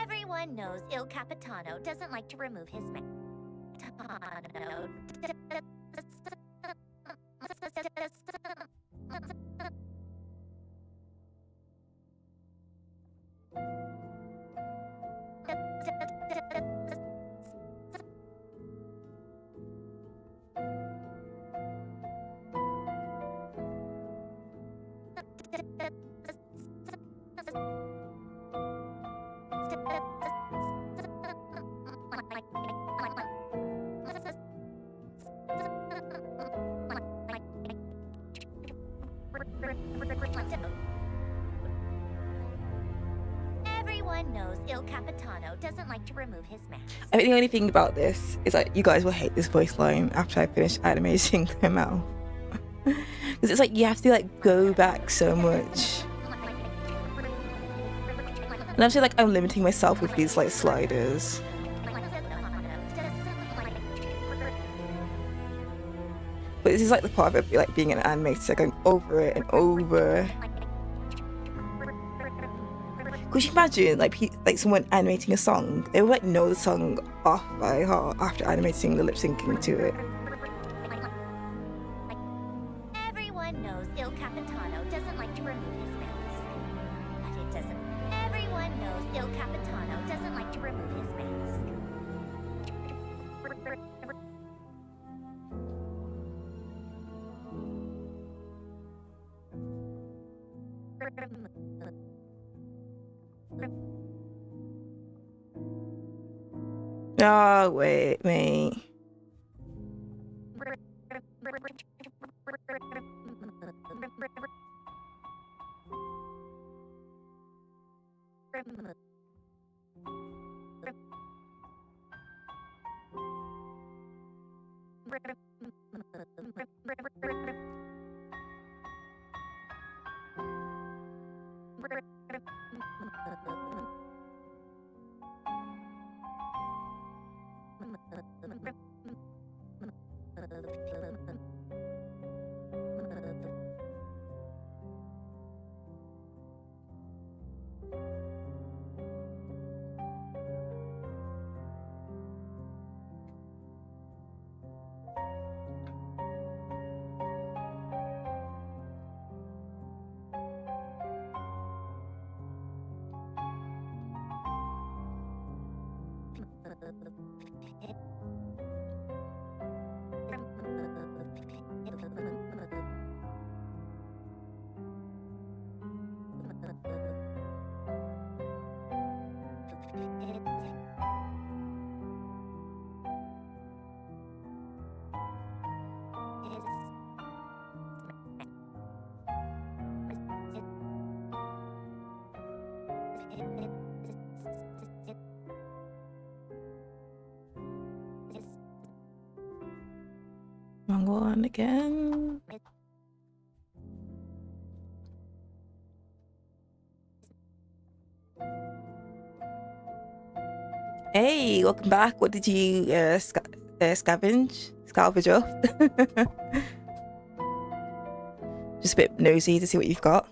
Everyone knows Il Capitano doesn't like to remove his mask. Everyone knows Il Capitano doesn't like to remove his mask. I think the only thing about this is that you guys will hate this voice line after I finish animating their mouth. Because it's like you have to like go back so much. And I feel like I'm limiting myself with these like sliders. But this is like the part of it, like being an animator, going over it and over. Could you imagine like someone animating a song? They would like know the song off by heart after animating the lip syncing to it. Everyone knows Il Capitano doesn't like to remove his mask. But it doesn't. Everyone knows Il Capitano doesn't like to remove his mask. Oh, wait, mate. wrong one again. Hey, welcome back. What did you salvage off? Just a bit nosy to see what you've got.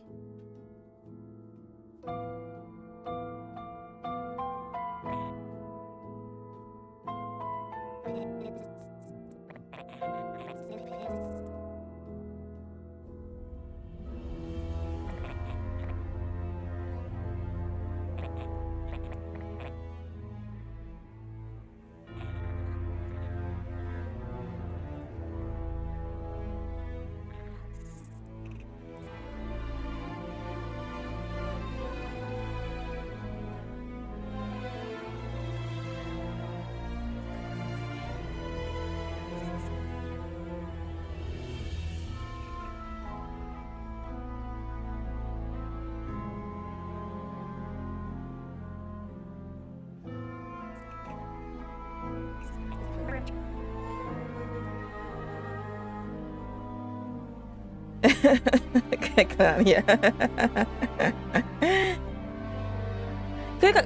Okay, clan, yeah.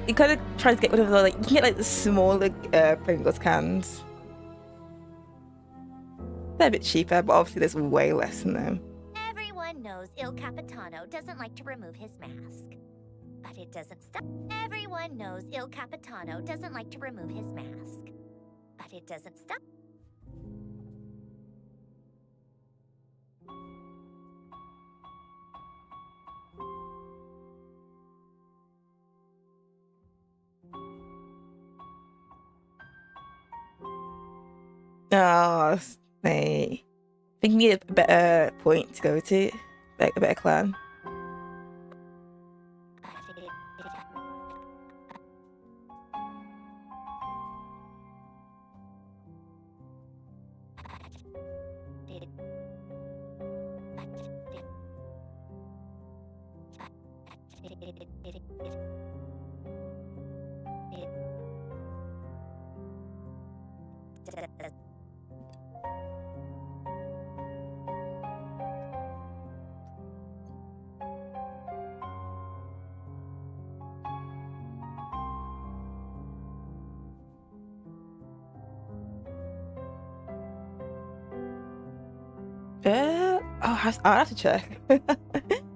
You kind of try to get rid of the, like, you can get like the smaller Pringles cans. They're a bit cheaper, but obviously there's way less in them. Everyone knows Il Capitano doesn't like to remove his mask. But it doesn't stop. Everyone knows Il Capitano doesn't like to remove his mask. But it doesn't stop. Oh, mate. I think you need a better point to go to. Like a better clan. I'll have to check.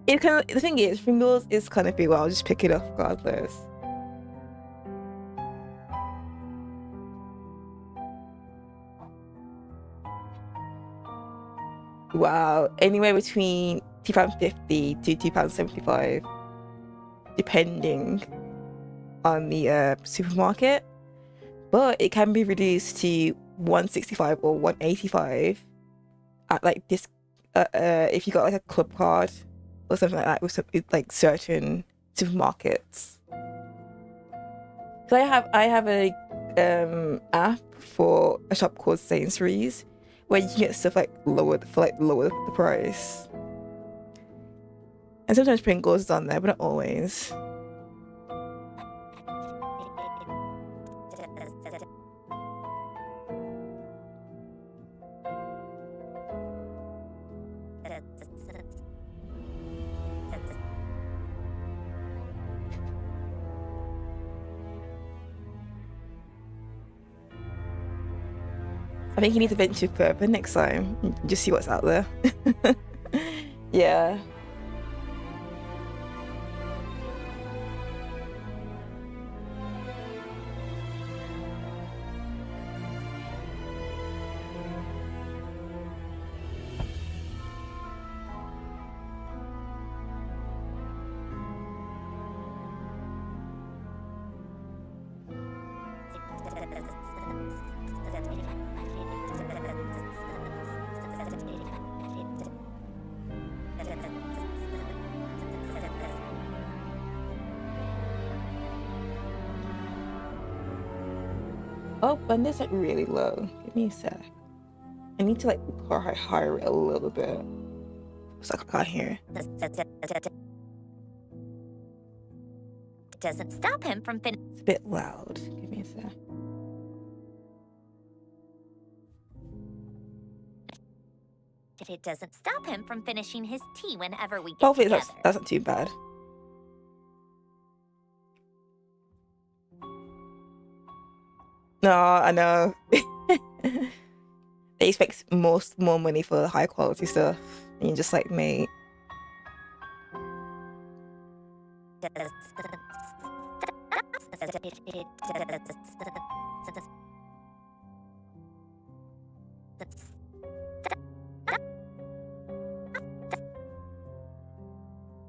It kind of, the thing is, Pringles is kind of big. Well, I'll just pick it up regardless. Wow, anywhere between £2.50 to £2.75, depending on the supermarket. But it can be reduced to £1.65 or £1.85 at like this. If you got like a club card or something like that with like certain supermarkets. So I have a app for a shop called Sainsbury's where you can get stuff like lower the price. And sometimes Pringles is on there, but not always. I think you need to venture further next time. Just see what's out there. Yeah. Oh, but this like really low. Give me a sec. I need to like higher it a little bit. So I can't hear. Doesn't stop him from It's a bit loud. Give me a sec. But it doesn't stop him from finishing his tea whenever we get Hopefully together. that's not too bad. No, I know. They expect more money for high quality stuff, and you're just like, mate.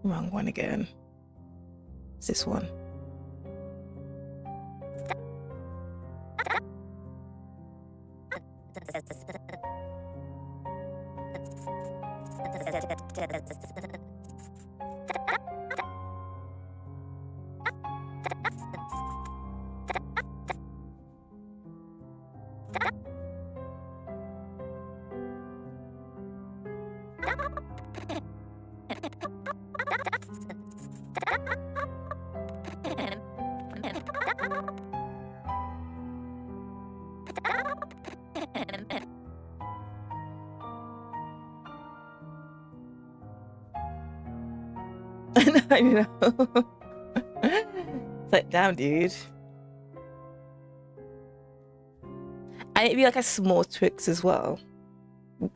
Wrong one again. It's this one. I know. It's like, damn, dude. And it'd be like a small Twix as well.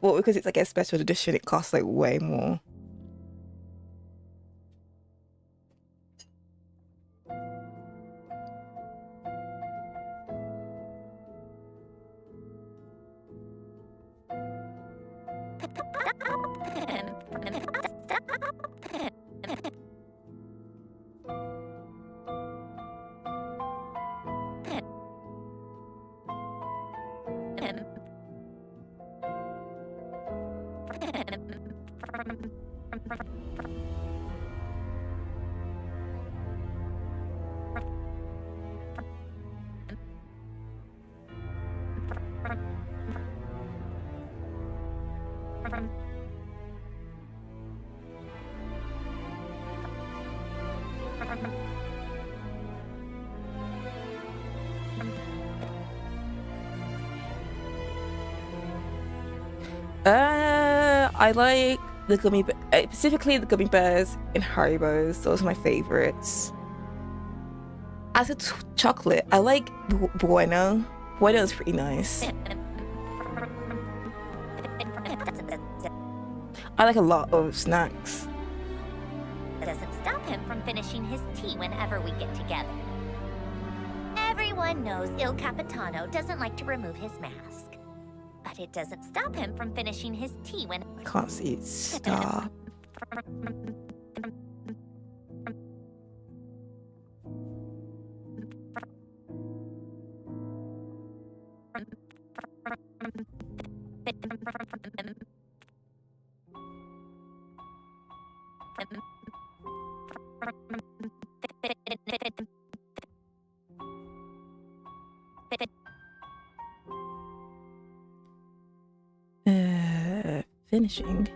But because it's like a special edition, it costs like way more. I like the specifically the gummy bears in Haribo's. Those are my favorites. As a chocolate, I like Bueno. Bueno is pretty nice. I like a lot of snacks. It doesn't stop him from finishing his tea whenever we get together. Everyone knows Il Capitano doesn't like to remove his mask. But it doesn't stop him from finishing his tea when... I can't see it. Stop. Finishing.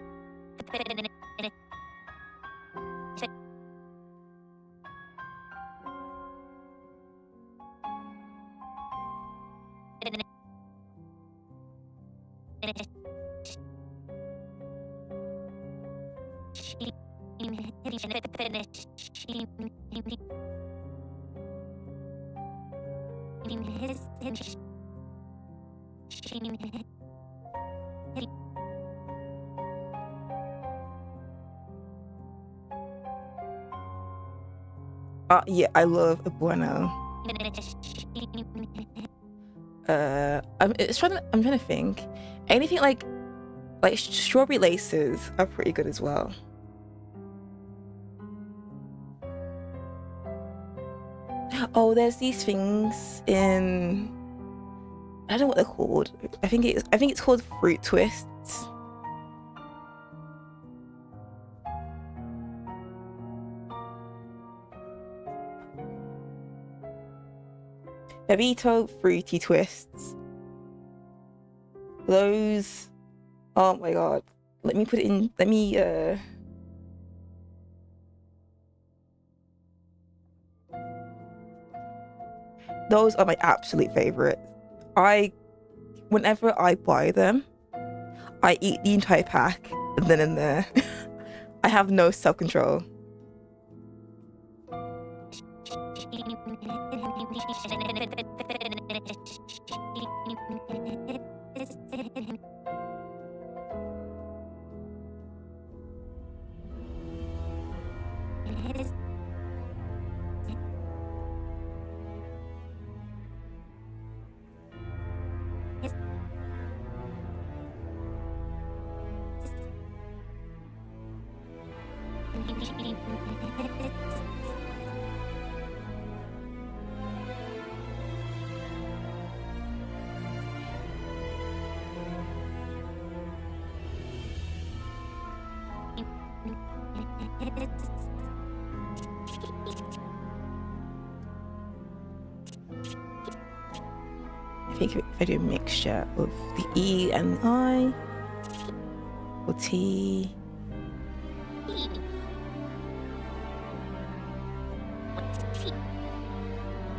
Yeah, I love a Bueno. I'm trying to think. Anything like strawberry laces are pretty good as well. Oh, there's these things in, I don't know what they're called. I think it's called fruit twists. Bebito fruity twists. Those, oh my god. Let me put it in, those are my absolute favorite. Whenever I buy them, I eat the entire pack and then in there. I have no self-control. I think if I do a mixture of the E and the I, or T.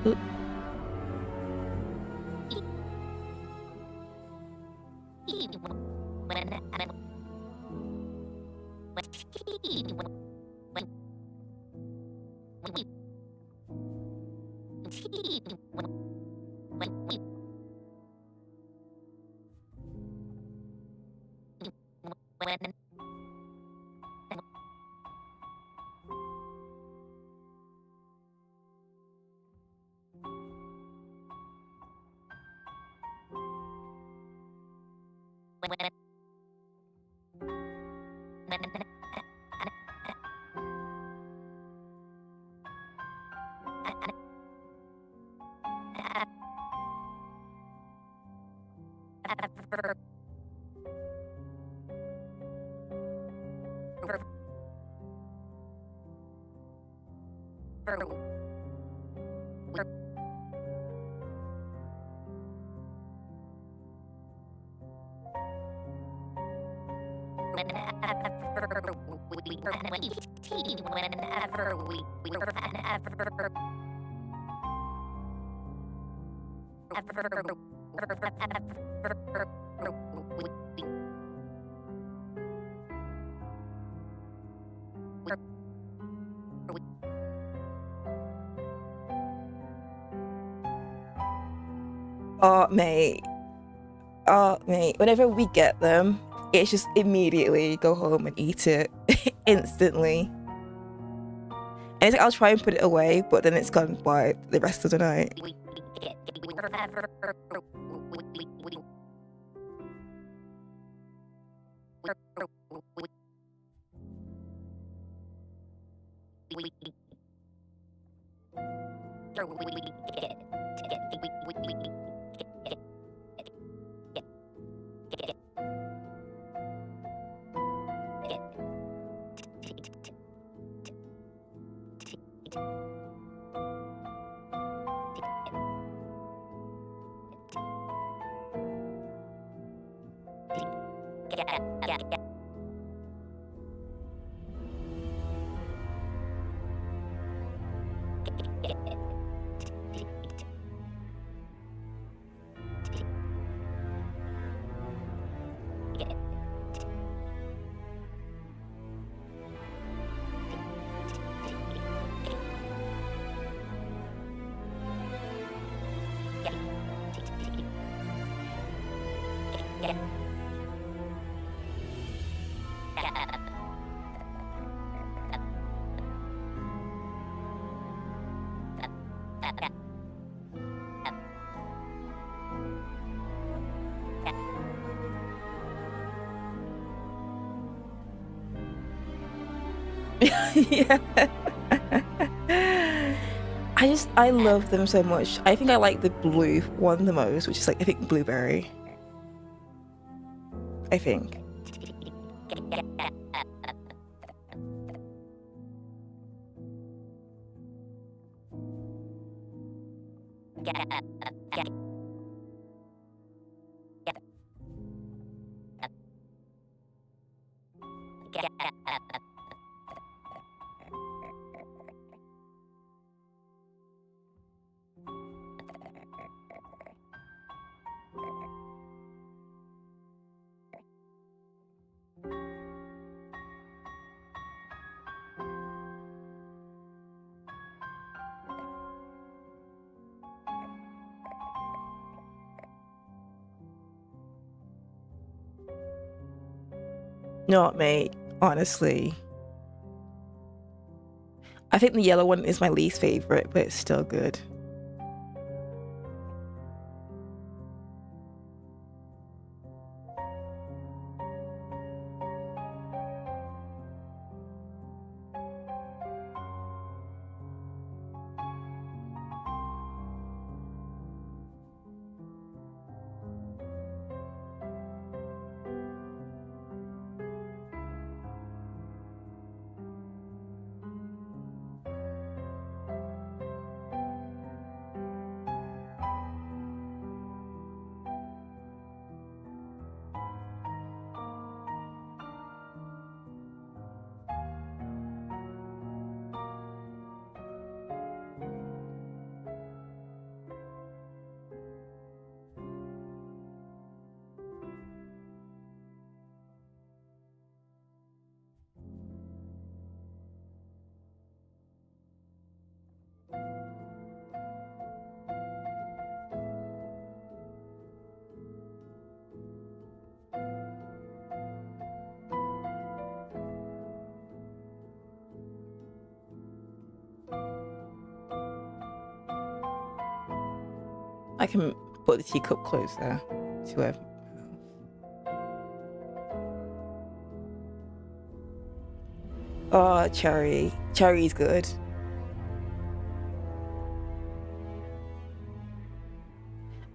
Oop. Oh, mate. Oh, mate. Whenever we get them, it's just immediately go home and eat it instantly. And it's like I'll try and put it away, but then it's gone by the rest of the night. Yeah. I love them so much. I think I like the blue one the most, which is like, I think blueberry. I think. No, mate, honestly. I think the yellow one is my least favorite, but it's still good. I can put the teacup closer to her. Oh, cherry. Cherry's good.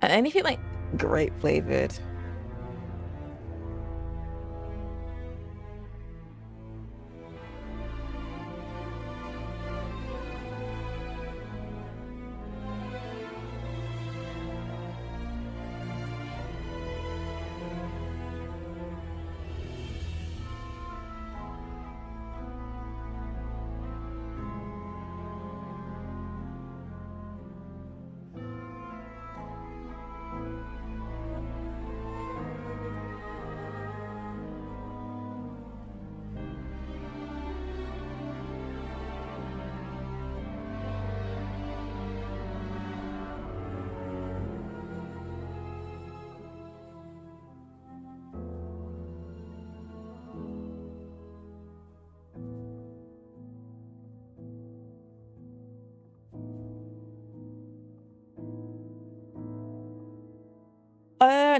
And anything like grape flavored.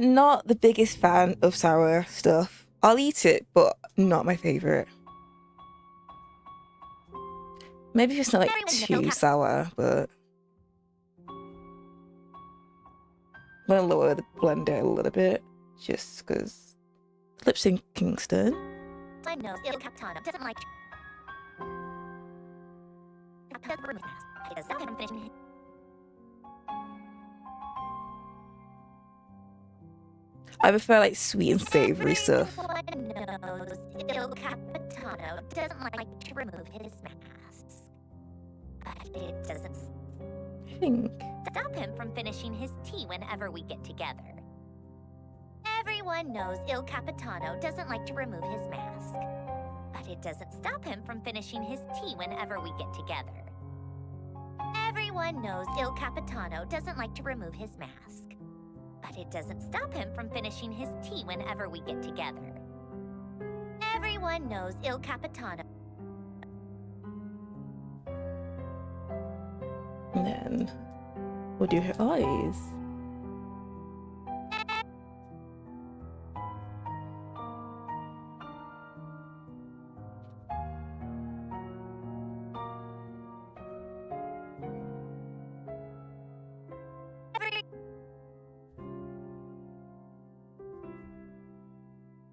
Not the biggest fan of sour stuff. I'll eat it, but not my favorite. Maybe if it's not like too sour, but I'm gonna lower the blender a little bit, just because lip sync Kingston. I know Il Capitano doesn't like. It does stop him from finishing. I prefer like sweet and savory stuff. Everyone knows Il Capitano doesn't like to remove his mask, but it doesn't I think. stop him from finishing his tea whenever we get together. Everyone knows Il Capitano doesn't like to remove his mask, but it doesn't stop him from finishing his tea whenever we get together. Everyone knows Il Capitano doesn't like to remove his mask, but it doesn't stop him from finishing his tea whenever we get together. Everyone knows Il Capitano. And then we'll do her eyes.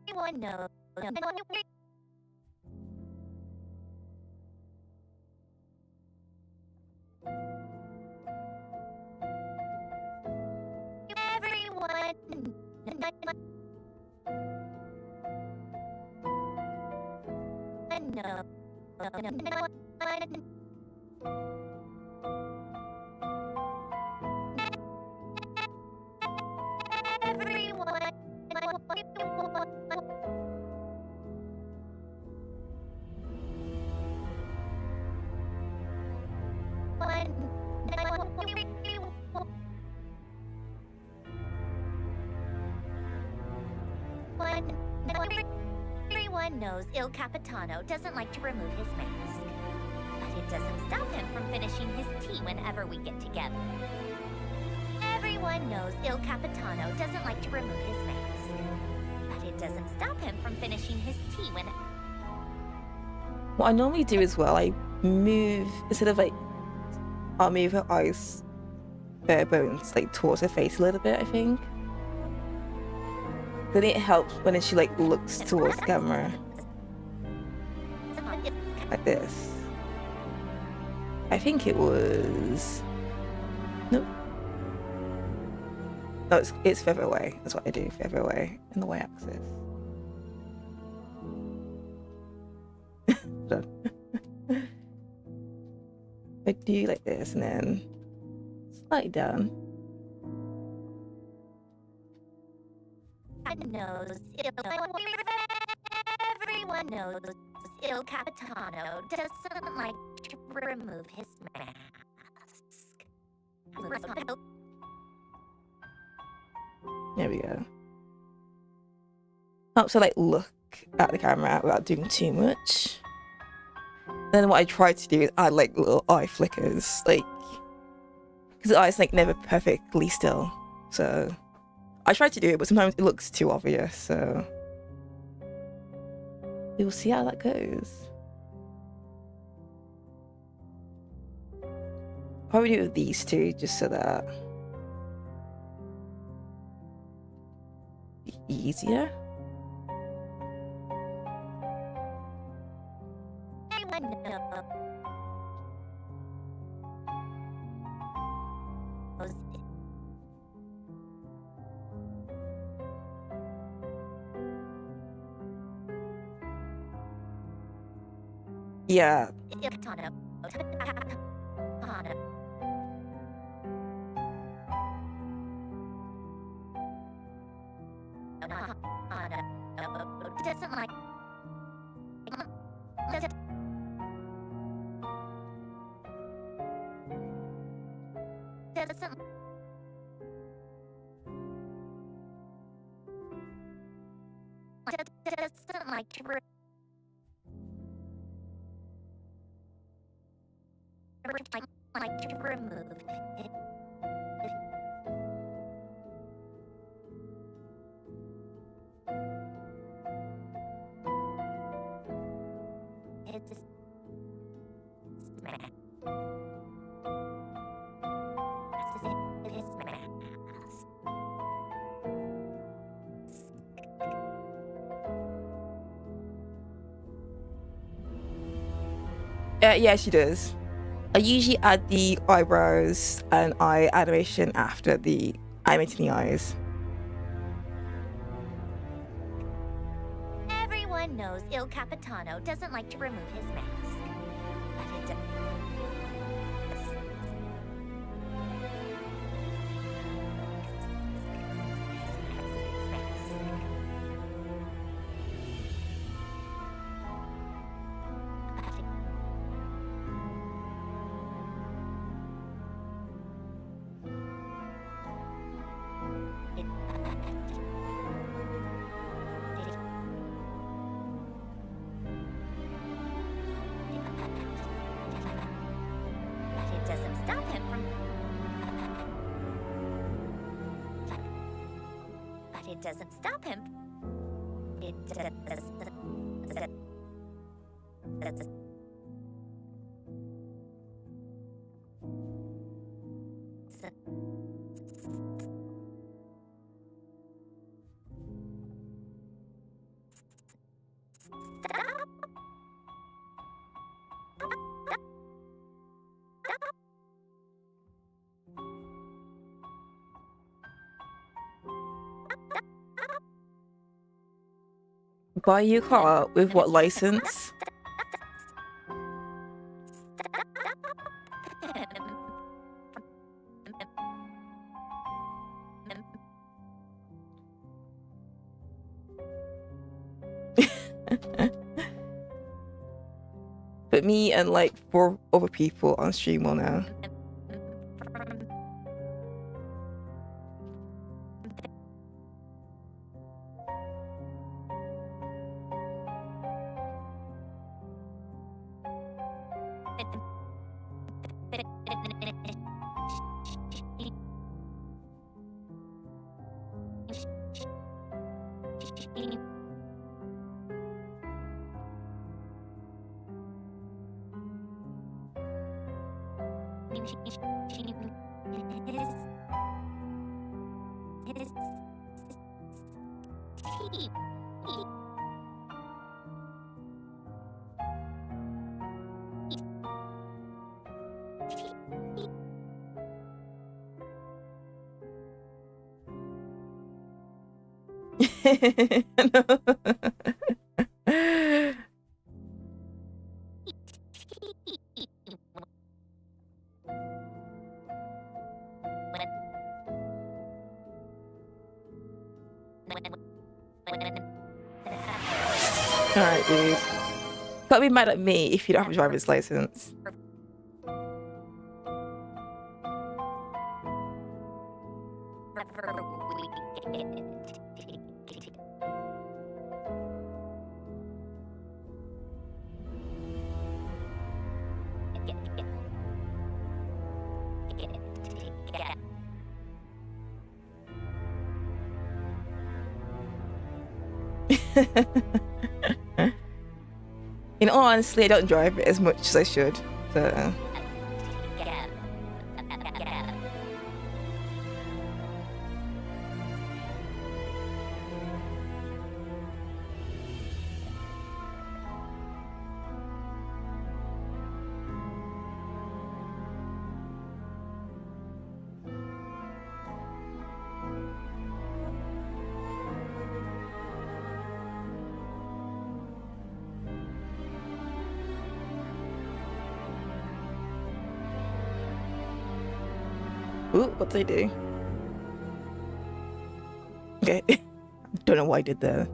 Everyone knows. Everyone Everyone knows Il Capitano doesn't like to remove his mask. But it doesn't stop him from finishing his tea whenever we get together. Everyone knows Il Capitano doesn't like to remove his mask. But it doesn't stop him from finishing his tea when... What I normally do as well, I move, instead of like, I'll move her eyes, bare bones, like towards her face a little bit, I think. Then it helps when she like looks towards the camera. Like this. I think it was... Nope. No, it's further away. That's what I do, further away in the y-axis. Done. I do like this and then slightly down. Everyone knows Il Capitano doesn't like to remove his mask. There we go. Helps to like look at the camera without doing too much. Then what I try to do is add like little eye flickers, like, because the eye's like never perfectly still. So I try to do it, but sometimes it looks too obvious. So we will see how that goes. Probably do it with these two, just so that it's easier. Yeah. Doesn't like. Doesn't. Doesn't like to remove it. It's smash. It's smash. Yeah, she does. I usually add the eyebrows and eye animation after the animating the eyes. Everyone knows Il Capitano doesn't like to remove his mask. But it does. It doesn't stop him. It does. Buy your car with what license? But me and like 4 other people on stream will know. Alright, dude. Can't be mad at me if you don't have a driver's license. In all honesty, I don't drive it as much as I should. So. Ooh, what did I do? Okay. Don't know what I did there.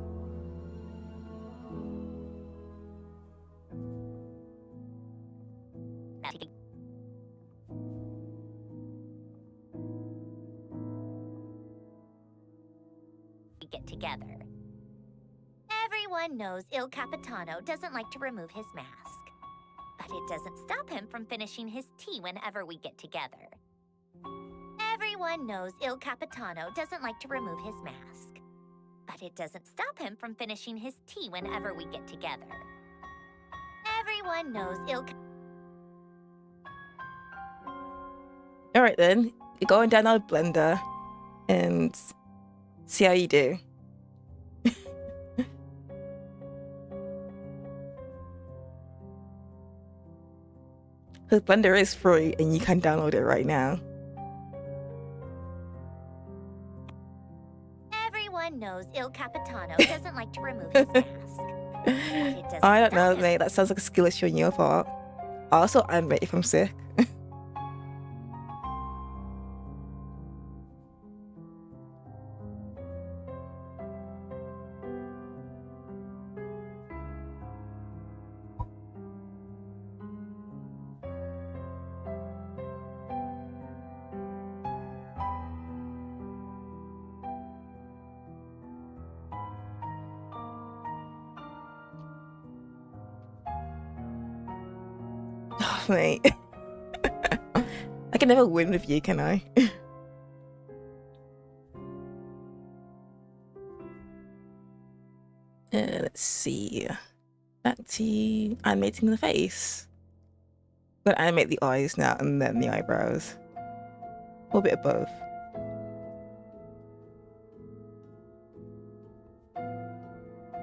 Get together. Everyone knows Il Capitano doesn't like to remove his mask. But it doesn't stop him from finishing his tea whenever we get together. Everyone knows Il Capitano doesn't like to remove his mask. But it doesn't stop him from finishing his tea whenever we get together. Everyone knows Alright then, you're going down our blender and see how you do. Because Blender is free and you can download it right now. Everyone knows Il Capitano doesn't like to remove his mask. I don't know, mate. That sounds like a skill issue on your part. Also, I'm ready if I'm sick. Oh, mate. I can never win with you, can I? Let's see. Back to animating the face. I'm gonna animate the eyes now and then the eyebrows. Or a bit of both.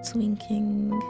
Swinking.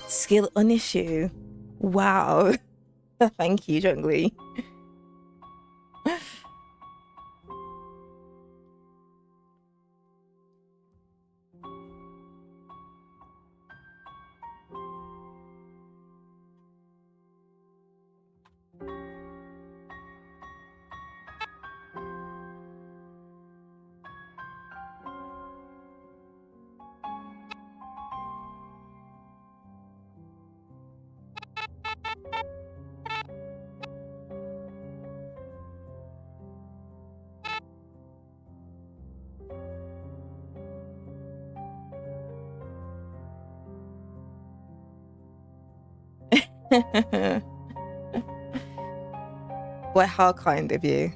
Skill on issue. Wow. Thank you, Zhongli. Well, how kind of you.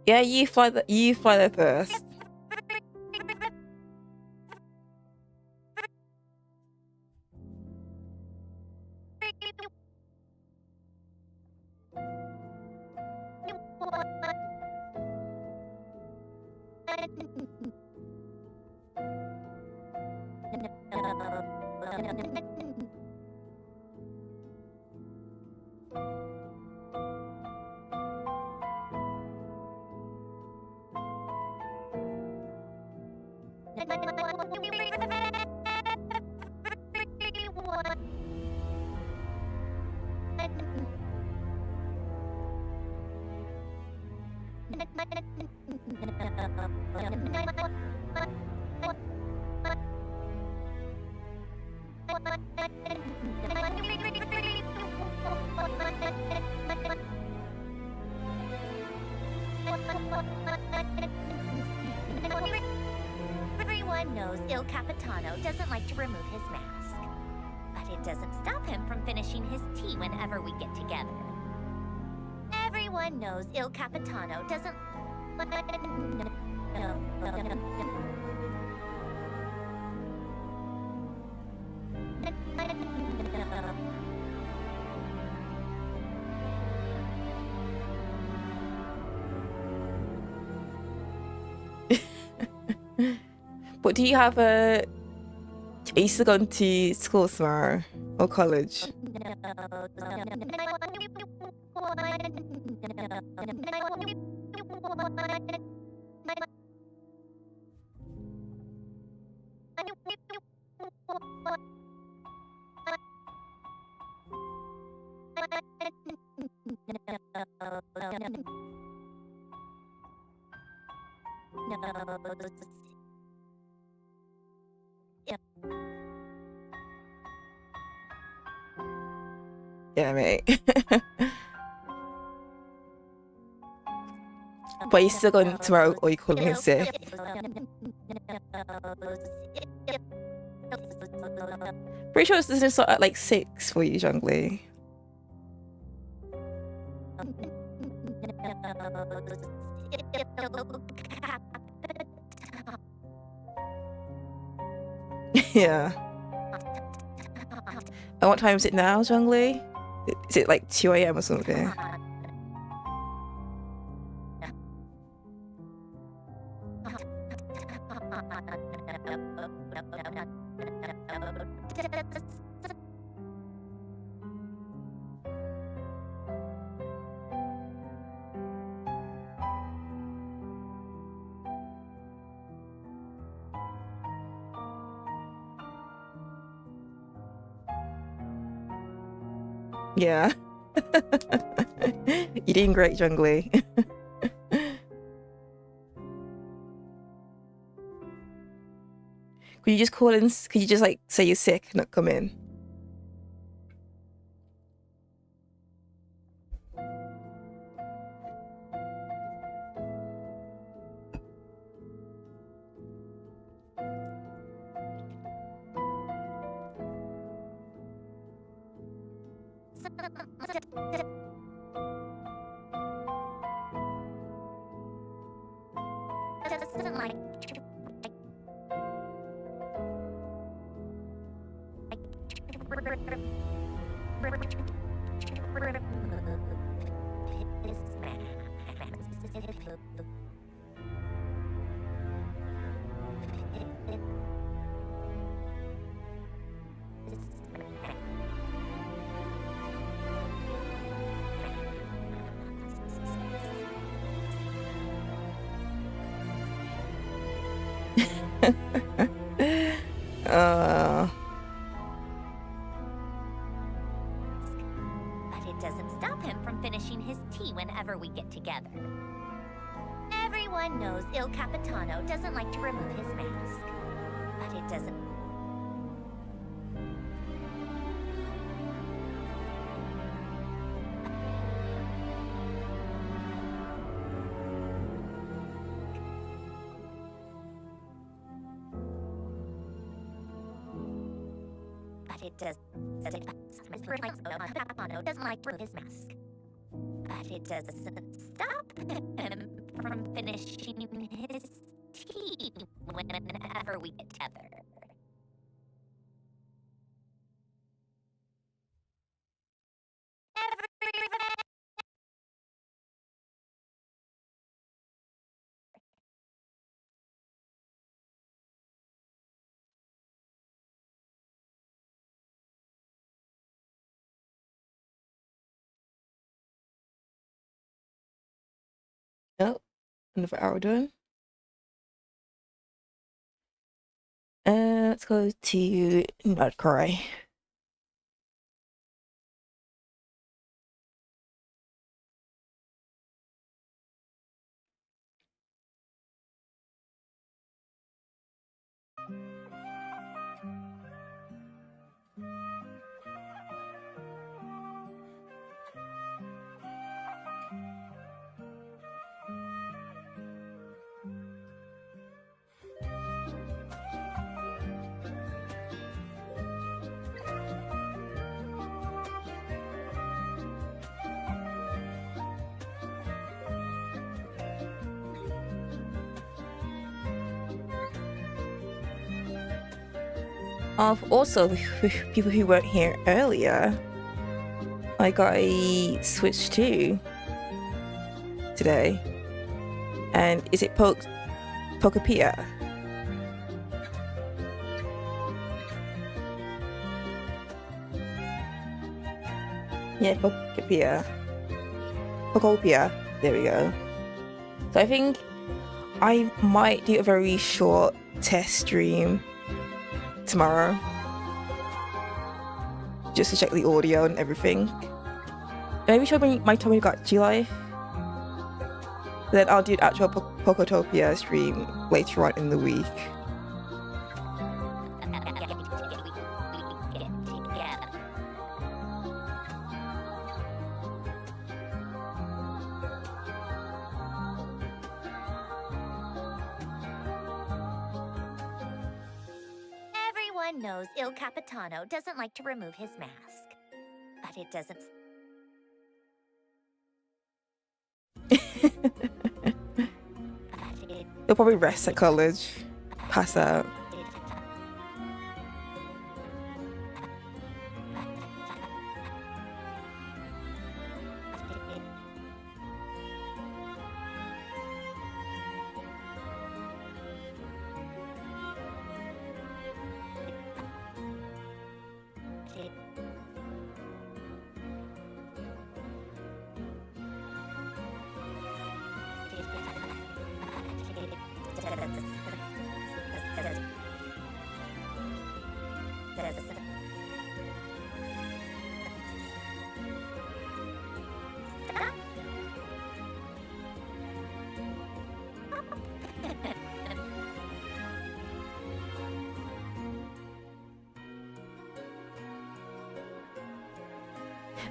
Yeah, you fly there first. Everyone knows Il Capitano doesn't like to remove his mask. But it doesn't stop him from finishing his tea whenever we get together. Everyone knows Il Capitano doesn't... But do you have a... Are you still going to school tomorrow? Or college? Yeah, mate. But you're still going tomorrow, or you calling in sick? Pretty sure this doesn't start at like 6 for you, Zhongli. Yeah. And what time is it now, Zhongli? Is it like 2 AM or something? Yeah. You're doing great, Jungly. Could you just call in? Could you just like say you're sick, not come in? Doesn't like But it doesn't stop him from finishing his tea whenever we get together. Everyone knows Il Capitano doesn't like to remove his mask. But it doesn't... But it does... Capitano doesn't like to remove his mask. But it doesn't stop him from finishing his tea whenever we get together. Oh, another hour done. Let's go to Nutcry. Also, people who weren't here earlier, I got a Switch 2 today. And is it Pokopia? Yeah, Pokopia. There we go. So I think I might do a very short test stream tomorrow, just to check the audio and everything. Maybe show me my Tommy got G-Life. Then I'll do an actual Pokotopia stream later on in the week. Everyone knows Il Capitano doesn't like to remove his mask. But it doesn't... He'll probably rest at college, pass out.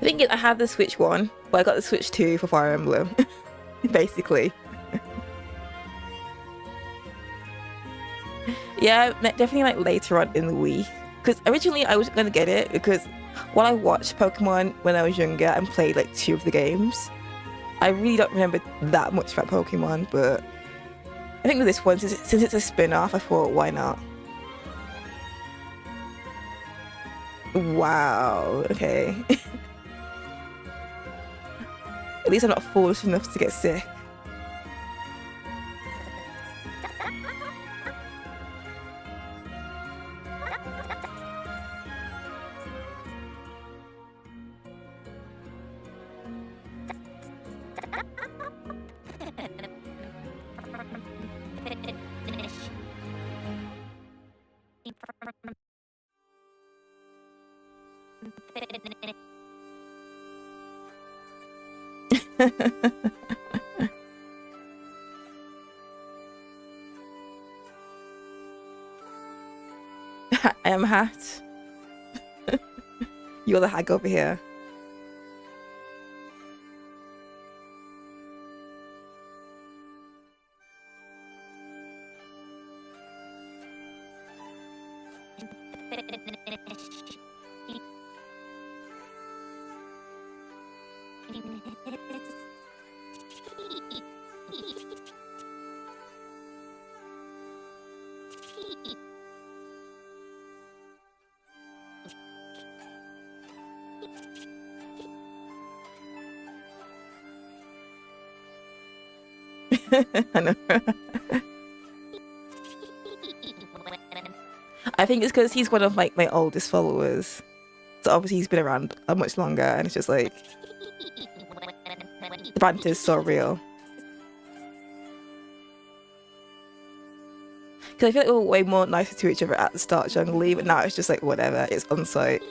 The thing is, I have the Switch 1, but I got the Switch 2 for Fire Emblem, basically. Yeah, definitely like later on in the week. Because originally I was going to get it because while I watched Pokemon when I was younger and played like 2 of the games, I really don't remember that much about Pokemon, but I think with this one, since it's a spin-off, I thought, why not? Wow, okay. At least I'm not foolish enough to get sick. I am Hat. You're the hag over here. I know. I think it's because he's one of like my oldest followers. So obviously he's been around much longer, and it's just like the banter is so real. Because I feel like we were way more nicer to each other at the start generally, but now it's just like whatever, it's on site.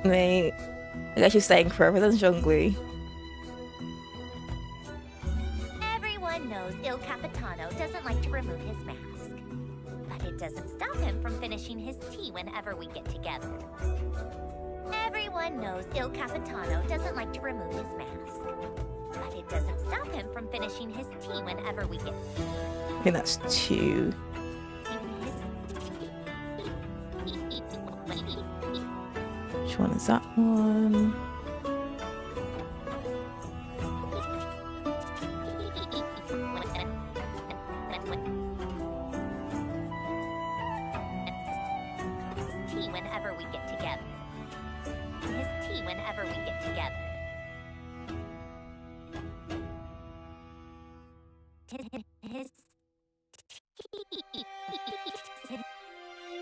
Mate, I guess you're staying forever than Zhongli. Everyone knows Il Capitano doesn't like to remove his mask. But it doesn't stop him from finishing his tea whenever we get together. Everyone knows Il Capitano doesn't like to remove his mask. But it doesn't stop him from finishing his tea whenever we get I think that's 2. Which one is that one? Tea whenever we get together. His tea whenever we get together.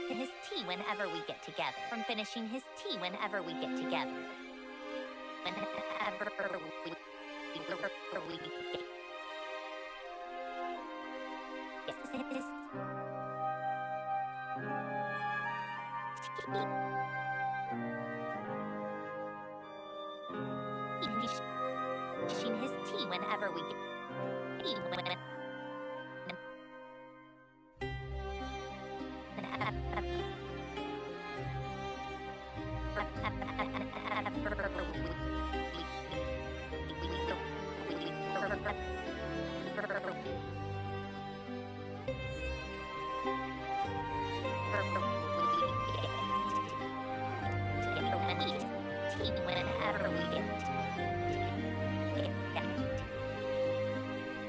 His tea whenever we get together. From finishing his tea whenever we get together. Whenever we get. Finishing his tea whenever we get.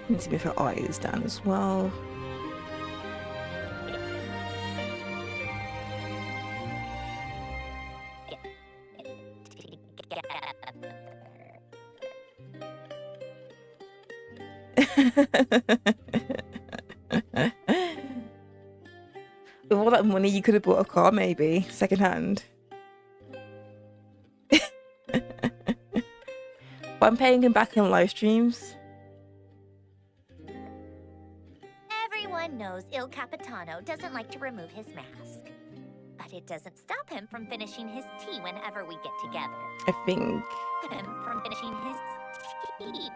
Need to move her eyes down as well. With all that money, you could have bought a car, maybe secondhand. But I'm paying him back in live streams. Everyone knows Il Capitano doesn't like to remove his mask. But it doesn't stop him from finishing his tea whenever we get together. I think. Him from finishing his tea.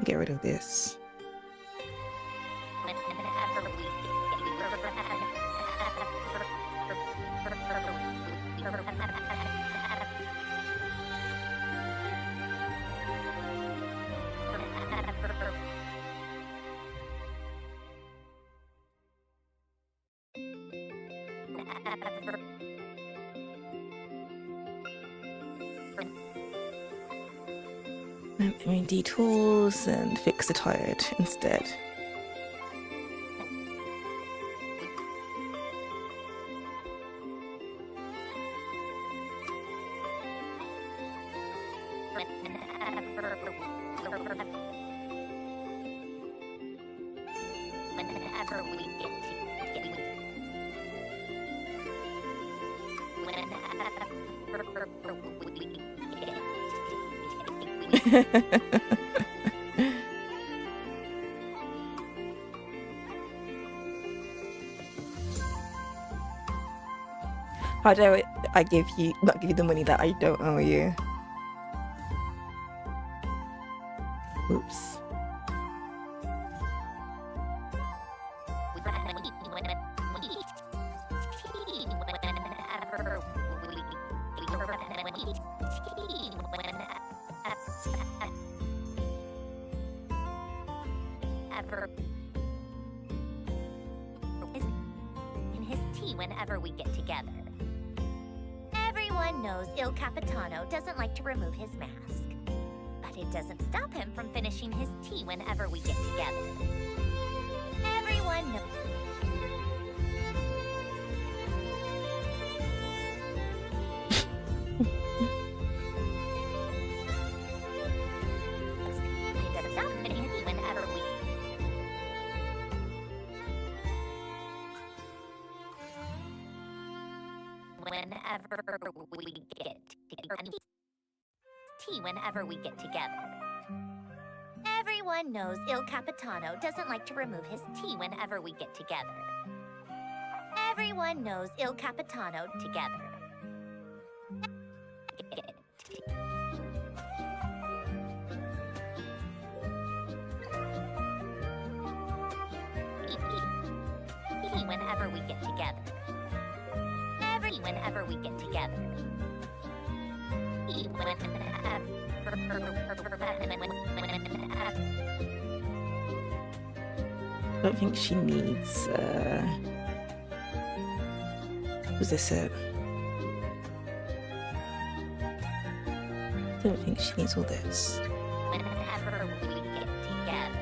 Get rid of this. I mean, detours and fix the tired instead. How dare I not give you the money that I don't owe you? Oops. In his tea whenever we get together. Everyone knows Il Capitano doesn't like to remove his mask. But it doesn't stop him from finishing his tea whenever we get together. Everyone knows. It doesn't stop him finishing his tea whenever we get together. Everyone knows Il Capitano doesn't like to remove his tea whenever we get together. Everyone knows Il Capitano together. Whenever we get together. Whenever we get together. I don't think she needs, was this it? I don't think she needs all this. Whenever we get together.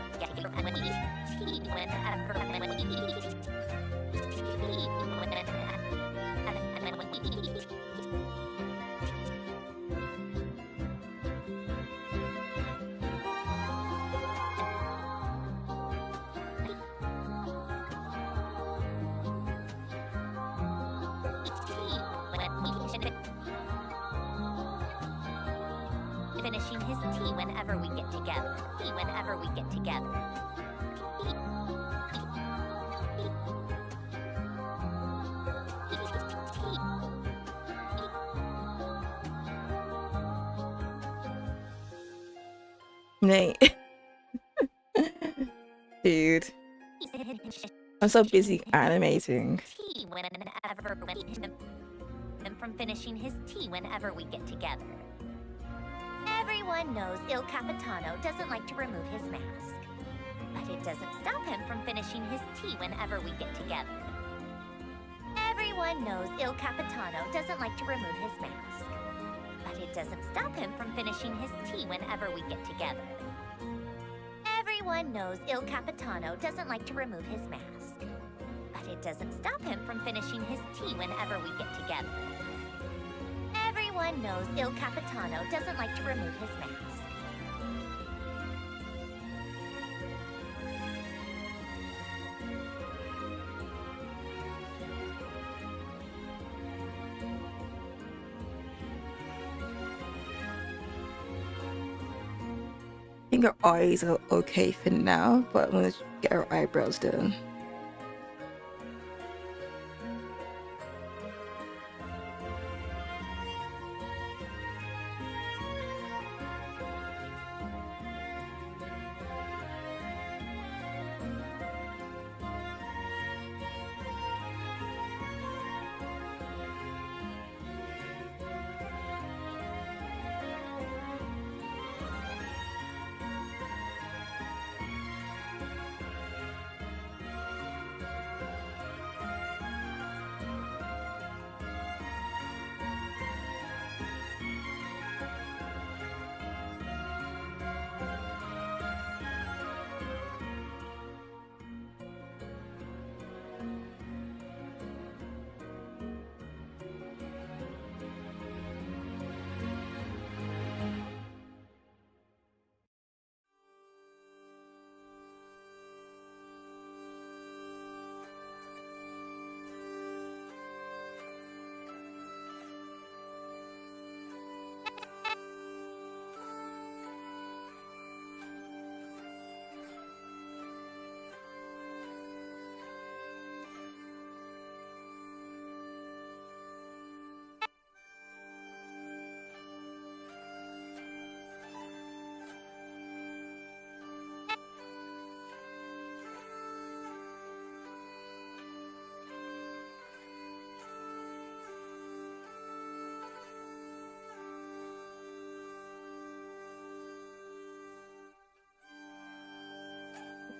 Finishing his tea whenever we get together. Whenever we get together. Nate. Dude. I'm so busy animating. Tea whenever him from finishing his tea whenever we get together. Everyone knows Il Capitano doesn't like to remove his mask, but it doesn't stop him from finishing his tea whenever we get together. Everyone knows Il Capitano doesn't like to remove his mask, but it doesn't stop him from finishing his tea whenever we get together. Everyone knows Il Capitano doesn't like to remove his mask, but it doesn't stop him from finishing his tea whenever we get together. Everyone knows Il Capitano doesn't like to remove his mask. I think her eyes are okay for now, but I'm gonna get her eyebrows done.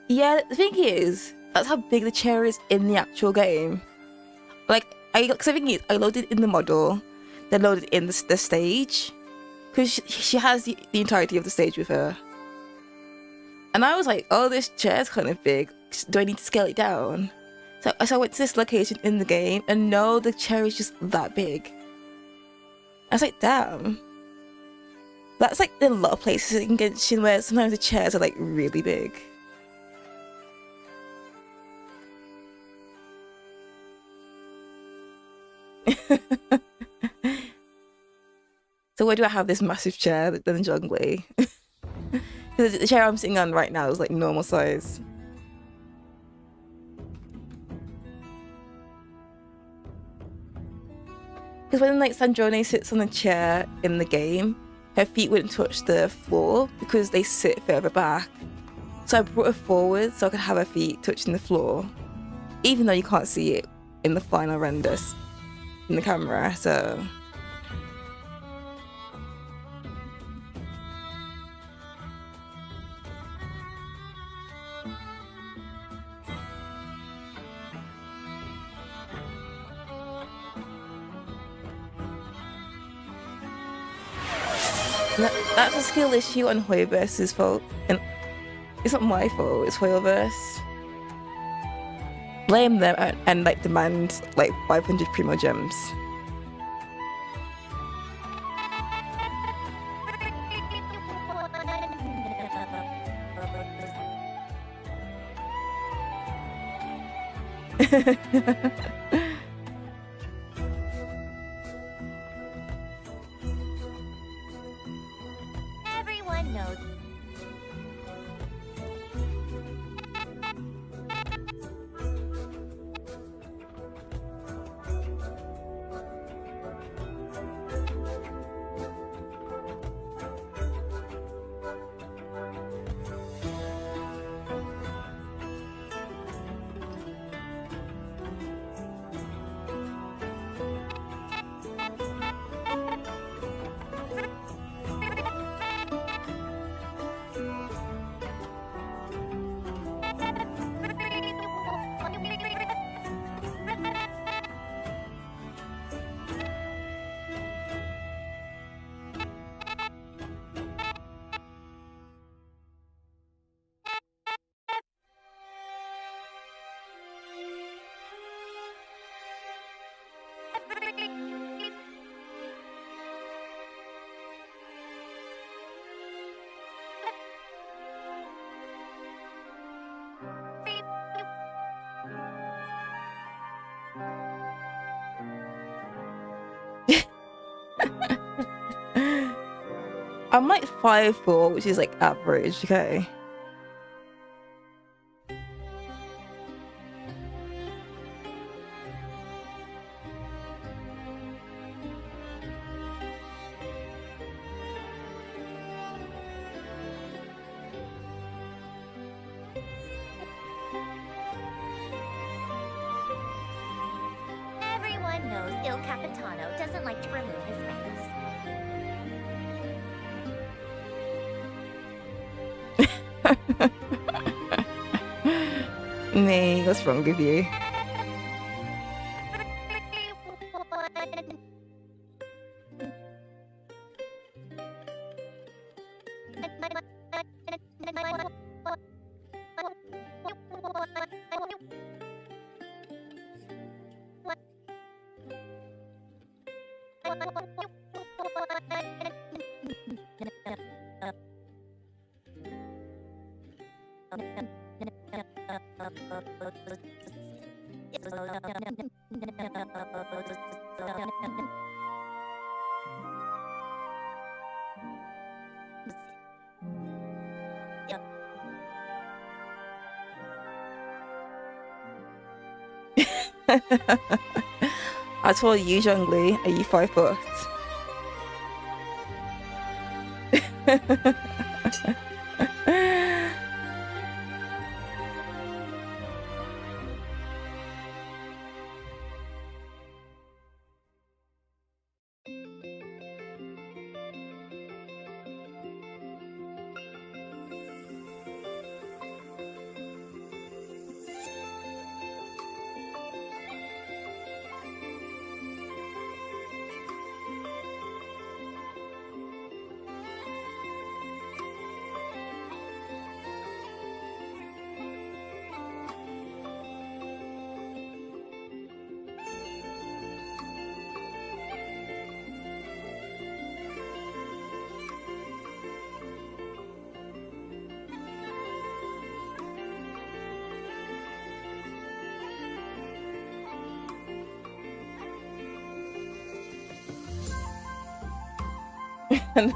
Yeah, the thing is, that's how big the chair is in the actual game. Like, because the thing is, I loaded in the model, then loaded in the stage, because she has the entirety of the stage with her. And I was like, oh, this chair's kind of big. Do I need to scale it down? So I went to this location in the game, and no, the chair is just that big. I was like, damn. That's like in a lot of places in Genshin where sometimes the chairs are like really big. So where do I have this massive chair in the jungle? Because the chair I'm sitting on right now is like normal size. Because when like Sandrone sits on the chair in the game, her feet wouldn't touch the floor because they sit further back. So I brought her forward so I could have her feet touching the floor, even though you can't see it in the final render in the camera. So that's a skill issue on Hoyoverse's fault, and it's not my fault, it's Hoyoverse. Blame them and like demand like 500 primo gems. Everyone knows. I'm like 5'4", which is like average, okay? Everyone knows Il Capitano doesn't like to remove his mask. Nee, what's wrong with you? I told you, Zhongli, are you 5 foot? No.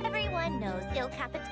Everyone knows Il Capitano.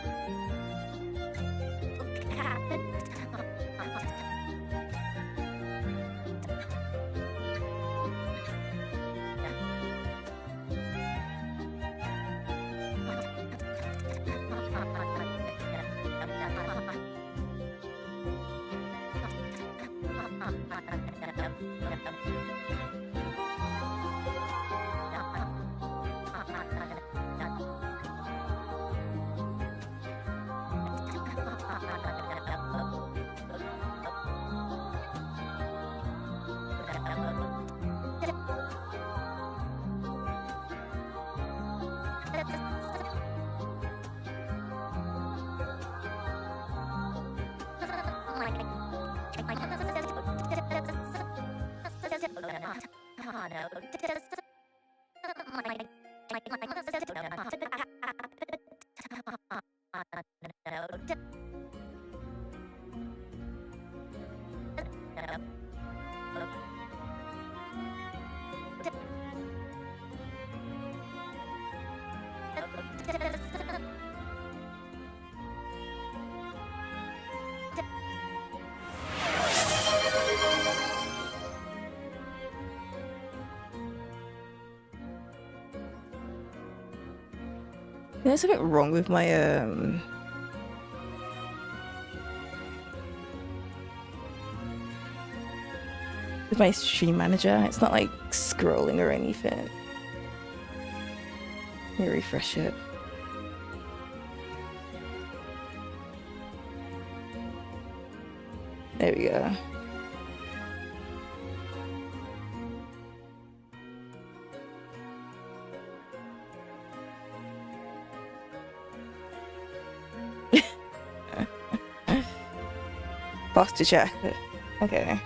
There's something wrong with my stream manager. It's not like scrolling or anything. Let me refresh it. There we go. Posture check. Okay.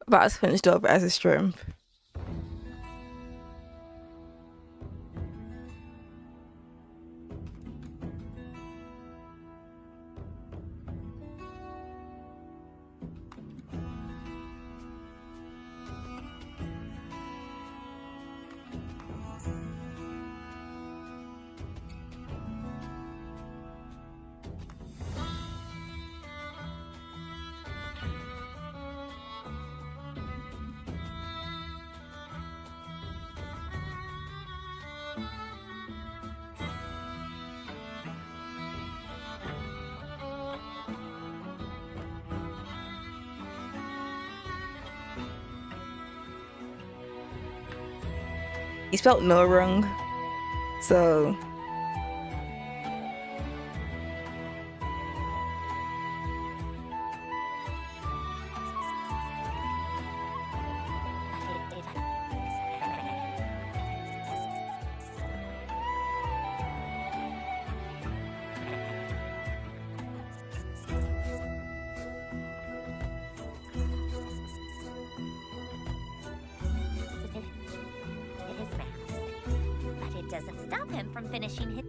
About as hunched over as a shrimp. He spelled no wrong, so doesn't stop him from finishing his...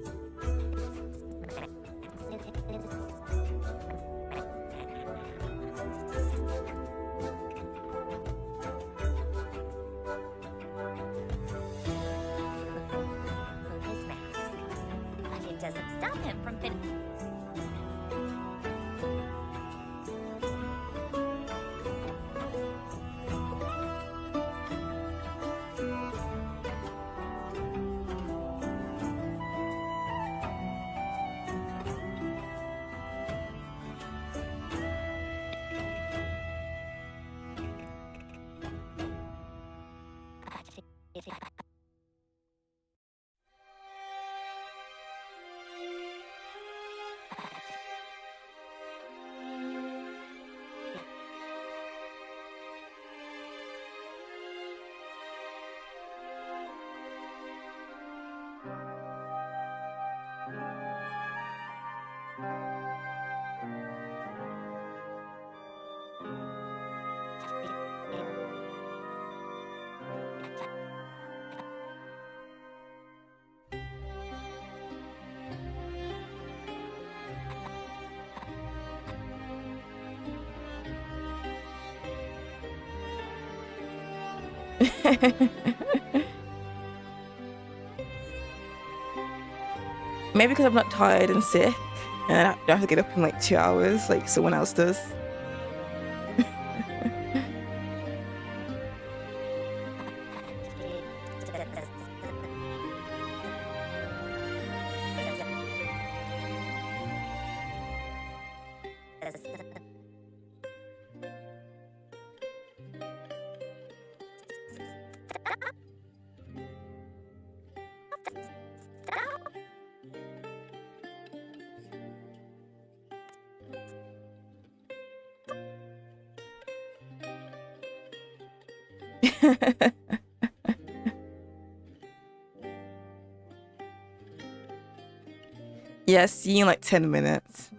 Maybe because I'm not tired and sick, and I don't have to get up in like 2 hours like someone else does. Yeah, see you in like 10 minutes.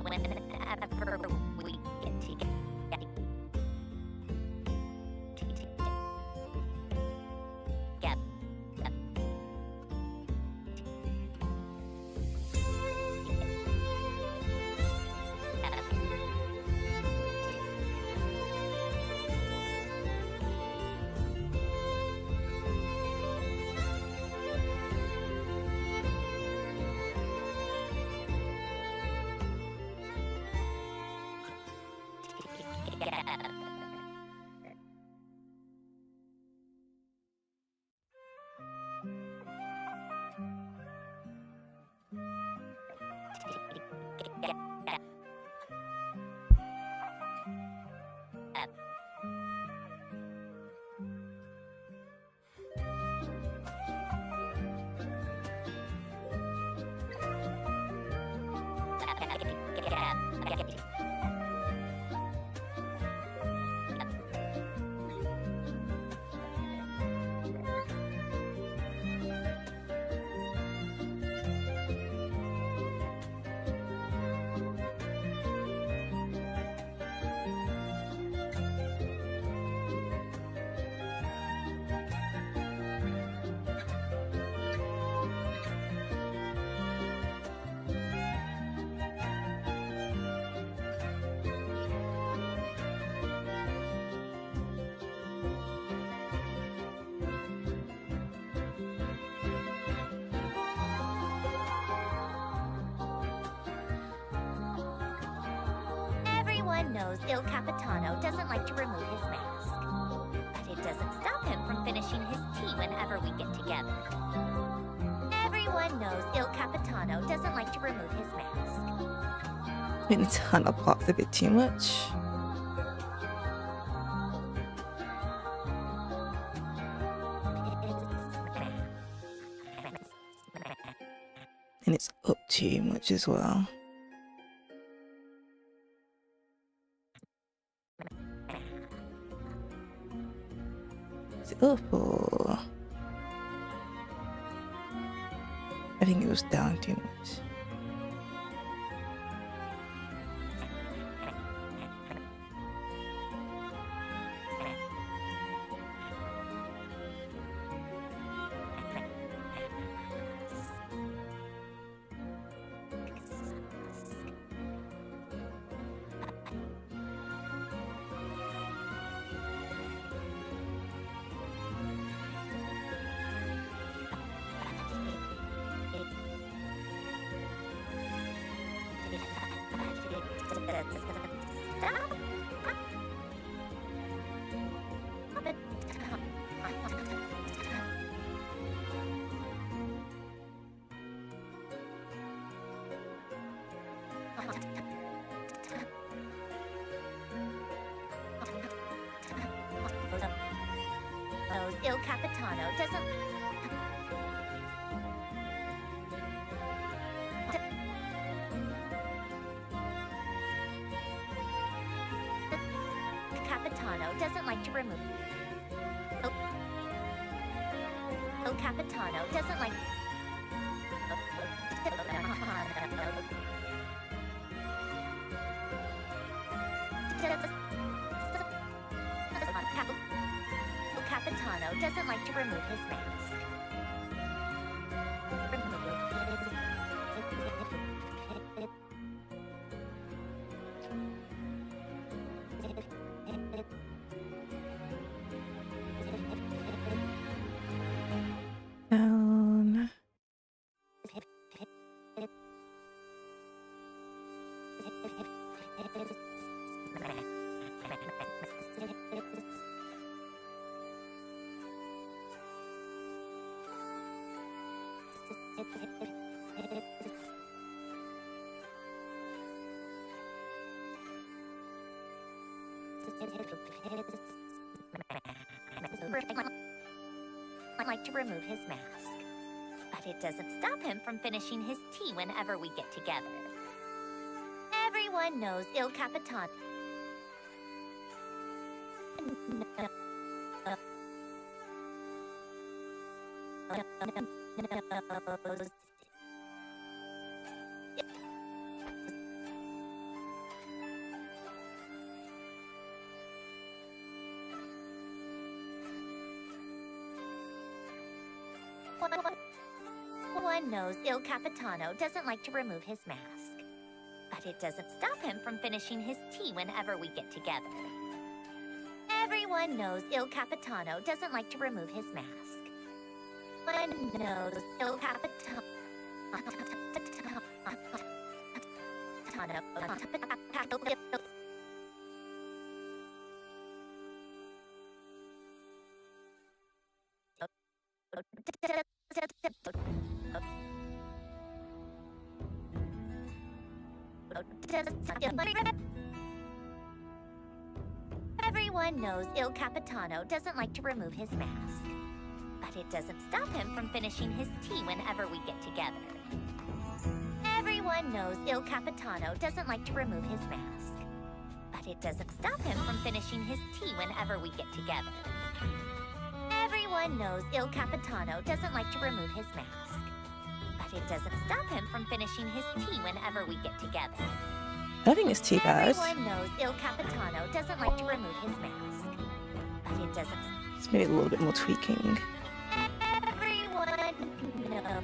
Whenever we get together. Everyone knows Il Capitano doesn't like to remove his mask. But it doesn't stop him from finishing his tea whenever we get together. Everyone knows Il Capitano doesn't like to remove his mask. Been a ton of plots a bit too much. And it's up too much as well. Is it up or? I think it was down too much. Il Capitano doesn't... Capitano doesn't like to remove... Il Capitano doesn't like... Capitano doesn't like to remove his mask. Down. Like to remove his mask, but it doesn't stop him from finishing his tea whenever we get together. Everyone knows Il Capitan. One knows Il Capitano doesn't like to remove his mask, but it doesn't stop him from finishing his tea whenever we get together. Everyone knows Il Capitano doesn't like to remove his mask. One knows Il Capitano. Everyone knows Il Capitano doesn't like to remove his mask, but it doesn't stop him from finishing his tea whenever we get together. Everyone knows Il Capitano doesn't like to remove his mask, but it doesn't stop him from finishing his tea whenever we get together. Everyone knows Il Capitano doesn't like to remove his mask, but it doesn't stop him from finishing his tea whenever we get together. I think it's too bad. Everyone knows Il Capitano doesn't like to remove his mask, but it doesn't... It's maybe a little bit more tweaking. Everyone knows...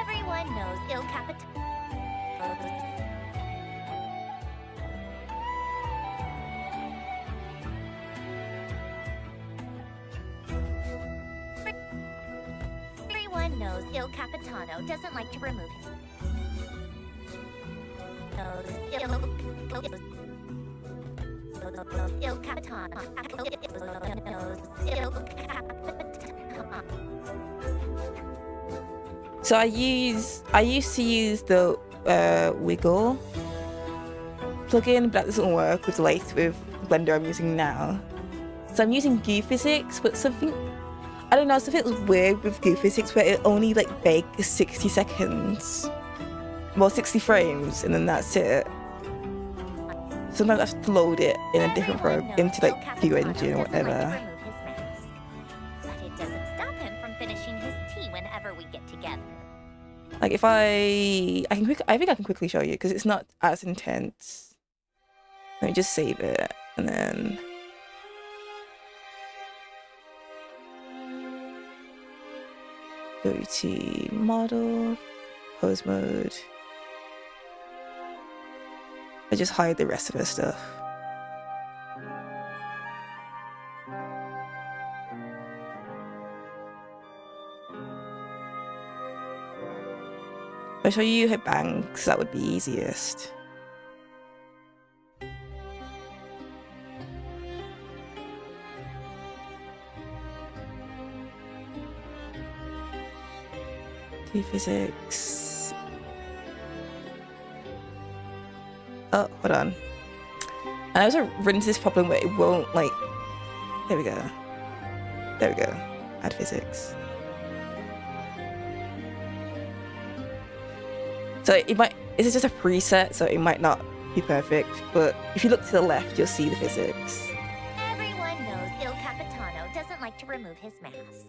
Everyone knows Il Capitano... Everyone knows Il Capitano doesn't like to remove him. Il Capitano. So I used to use the wiggle plugin, but that doesn't work with Blender I'm using now. So I'm using Goo Physics, but something I don't know, something was weird with Goo Physics where it only like bakes 60 seconds. Well, 60 frames, and then that's it. Sometimes I have to load it in a different program into like Goo Engine or whatever. But it doesn't stop him from finishing his tea whenever we get together. Like if I think I can quickly show you because it's not as intense. Let me just save it and then go to model, pose mode. I just hide the rest of her stuff. If I show you her bangs, that would be easiest. Do physics. Oh, hold on. I also run into this problem where it won't like. There we go. There we go. Add physics. So it might. This is just a preset, so it might not be perfect. But if you look to the left, you'll see the physics. Everyone knows Il Capitano doesn't like to remove his mask.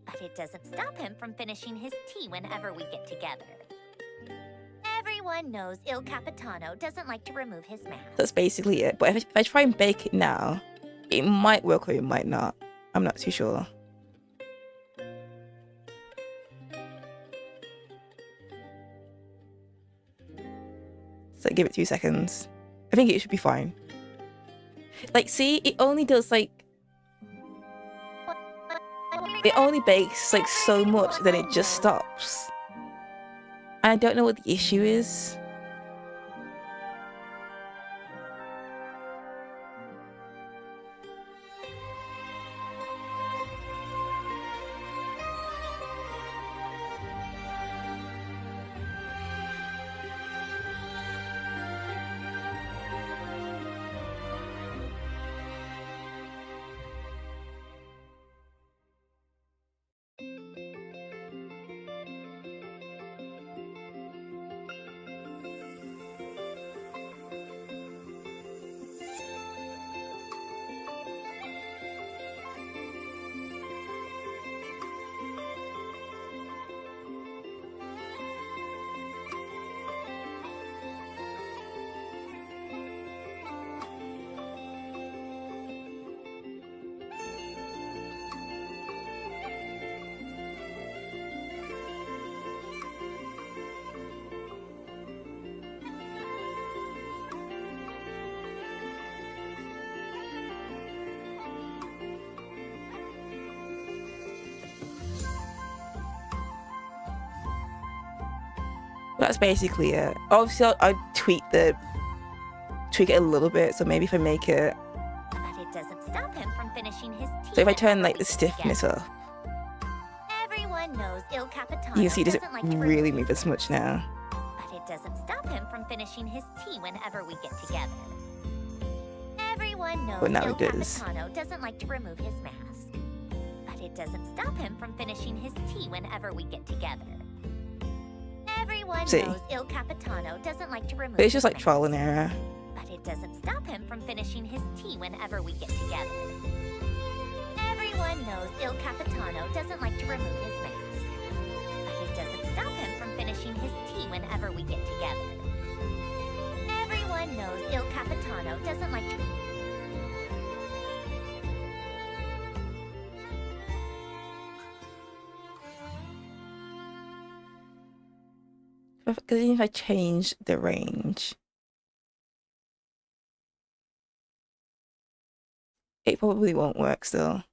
But it doesn't stop him from finishing his tea whenever we get together. Everyone knows Il Capitano doesn't like to remove his mask. That's basically it. But if I try and bake it now, it might work or it might not. I'm not too sure. So give it 2 seconds. I think it should be fine. Like, see, it only does like. It only bakes like so much, then it just stops. And I don't know what the issue is. That's basically it. Obviously, I'd tweak it a little bit. So maybe if I make it. But it doesn't stop him from finishing his tea. So if I turn like whenever the we get stiffness together. up, Everyone knows Il Capitano you can see it doesn't doesn't like to really remove move as much now. But it doesn't stop him from finishing his tea whenever we get together. Everyone knows But now Il it does. Capitano doesn't like to remove his mask. But it doesn't stop him from finishing his tea whenever we get together. Everyone See. knows Il Capitano doesn't like to remove But it's just his like mask. trial and error. But it doesn't stop him from finishing his tea whenever we get together. Everyone knows Il Capitano doesn't like to remove his mask. But it doesn't stop him from finishing his tea whenever we get together. Everyone knows Il Capitano doesn't like to... Because even if I change the range, it probably won't work still.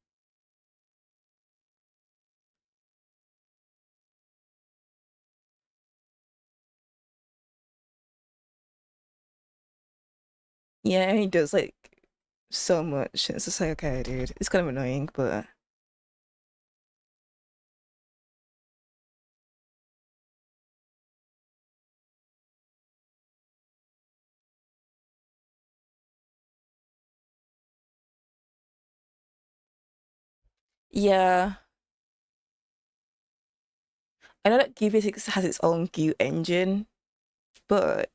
Yeah, it only does like so much. It's just like, okay, dude. It's kind of annoying, but yeah. I know that Q-Physics has its own Q engine, but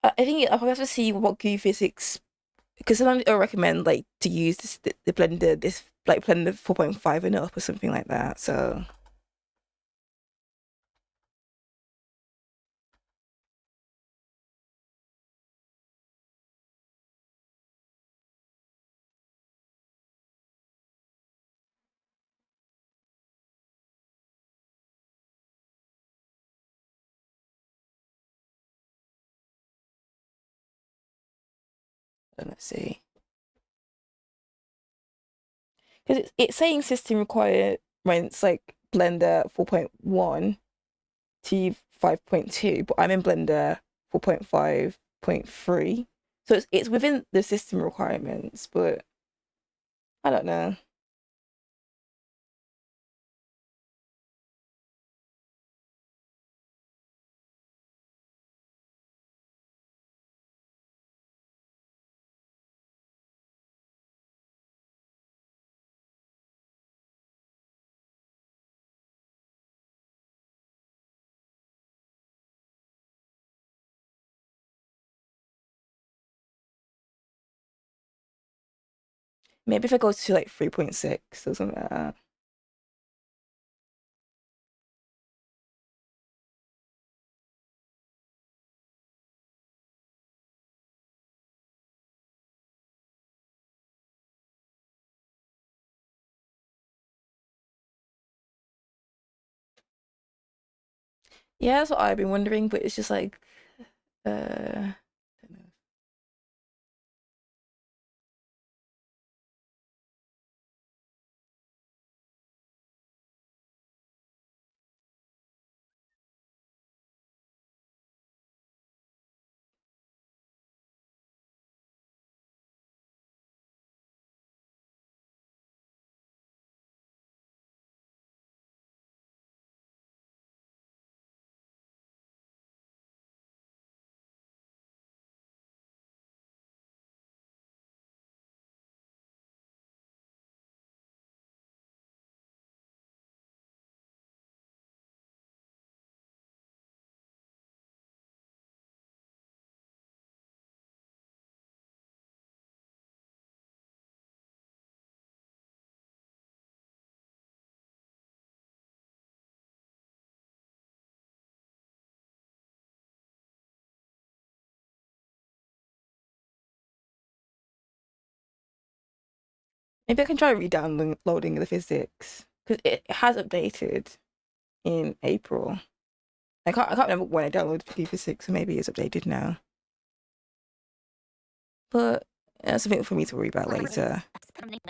I think I'll probably have to see what Q-Physics, because sometimes it'll recommend like to use the Blender, this like Blender 4.5 and up or something like that. So let's see, because it's saying system requirements like Blender 4.1 to 5.2, but I'm in Blender 4.5.3, so it's within the system requirements, but I don't know. Maybe if I go to like 3.6 or something like that. Yeah, that's what I've been wondering, but it's just like, don't know. Maybe I can try re-downloading the physics because it has updated in April. I can't remember when I downloaded physics, so maybe it's updated now. But that's something for me to worry about later. But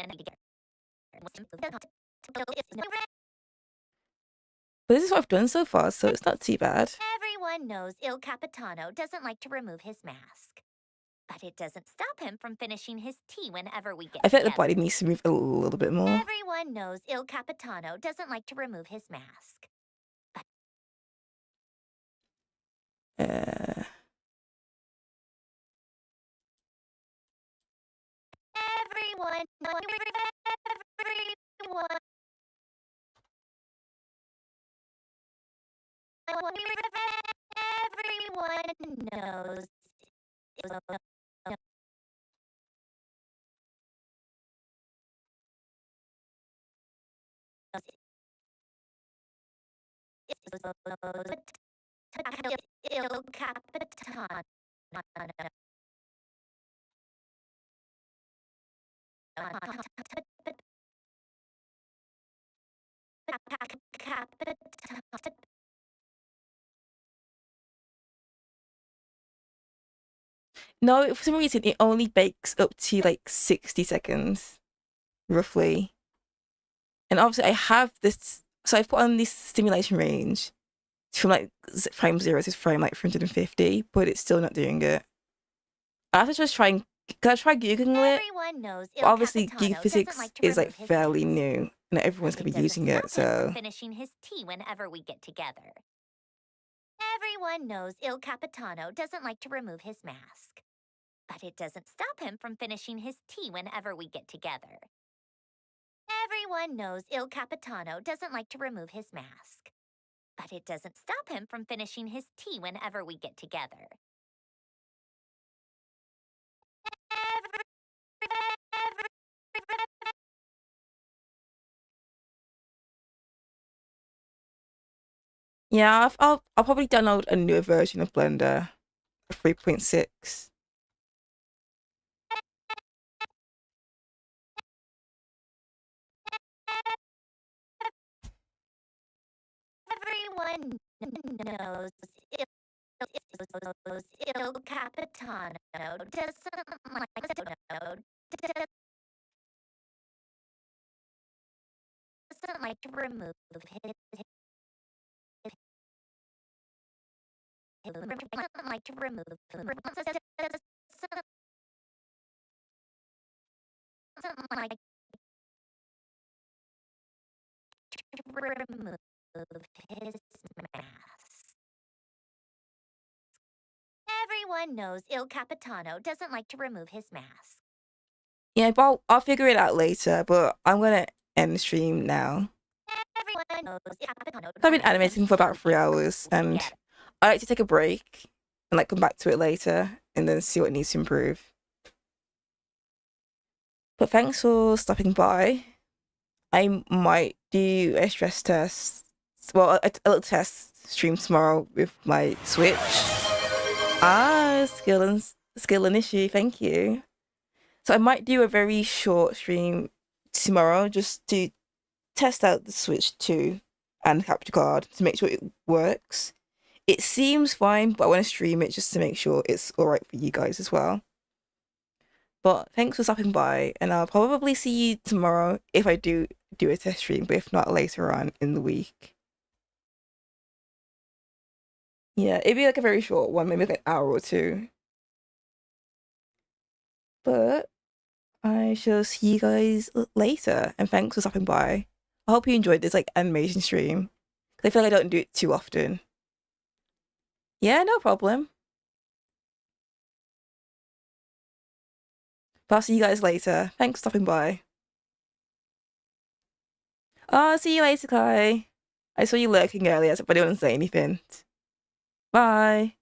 this is what I've done so far, so it's not too bad. Everyone knows Il Capitano doesn't like to remove his mask. But it doesn't stop him from finishing his tea whenever we get I feel like the together. body needs to move a little bit more. Everyone knows Il Capitano doesn't like to remove his mask. But everyone knows Il Capitano. No, for some reason it only bakes up to like 60 seconds, roughly. And obviously I have this, so I've put on this stimulation range from like frame 0 to frame like 350, but it's still not doing it. I have to just try and, cause I tried Googling it, but obviously geek physics is like fairly new and everyone's gonna be using it, so. Finishing his tea whenever we get together. Everyone knows Il Capitano doesn't like to remove his mask. But it doesn't stop him from finishing his tea whenever we get together. Everyone knows Il Capitano doesn't like to remove his mask. But it doesn't stop him from finishing his tea whenever we get together. Yeah, I'll probably download a newer version of Blender, 3.6. Everyone knows Il Capitano doesn't like to remove his doesn't like to remove doesn't like to remove his mask. Everyone knows Il Capitano doesn't like to remove his mask. Yeah, but I'll figure it out later, but I'm gonna end the stream now. Everyone knows Il Capitano. I've been animating for about 3 hours, and I like to take a break and like come back to it later and then see what needs to improve. But thanks for stopping by. I might do a stress test, well, a little test stream tomorrow with my Switch. Ah, skill and issue, thank you. So I might do a very short stream tomorrow just to test out the Switch 2 and the capture card to make sure it works. It seems fine, but I want to stream it just to make sure it's alright for you guys as well. But thanks for stopping by, and I'll probably see you tomorrow if I do a test stream, but if not, later on in the week. Yeah, it'd be like a very short one, maybe like an hour or two. But I shall see you guys later, and thanks for stopping by. I hope you enjoyed this like animation stream. I feel like I don't do it too often. Yeah, no problem. But I'll see you guys later. Thanks for stopping by. Oh, see you later, Kai. I saw you lurking earlier, but I didn't want to say anything. Bye.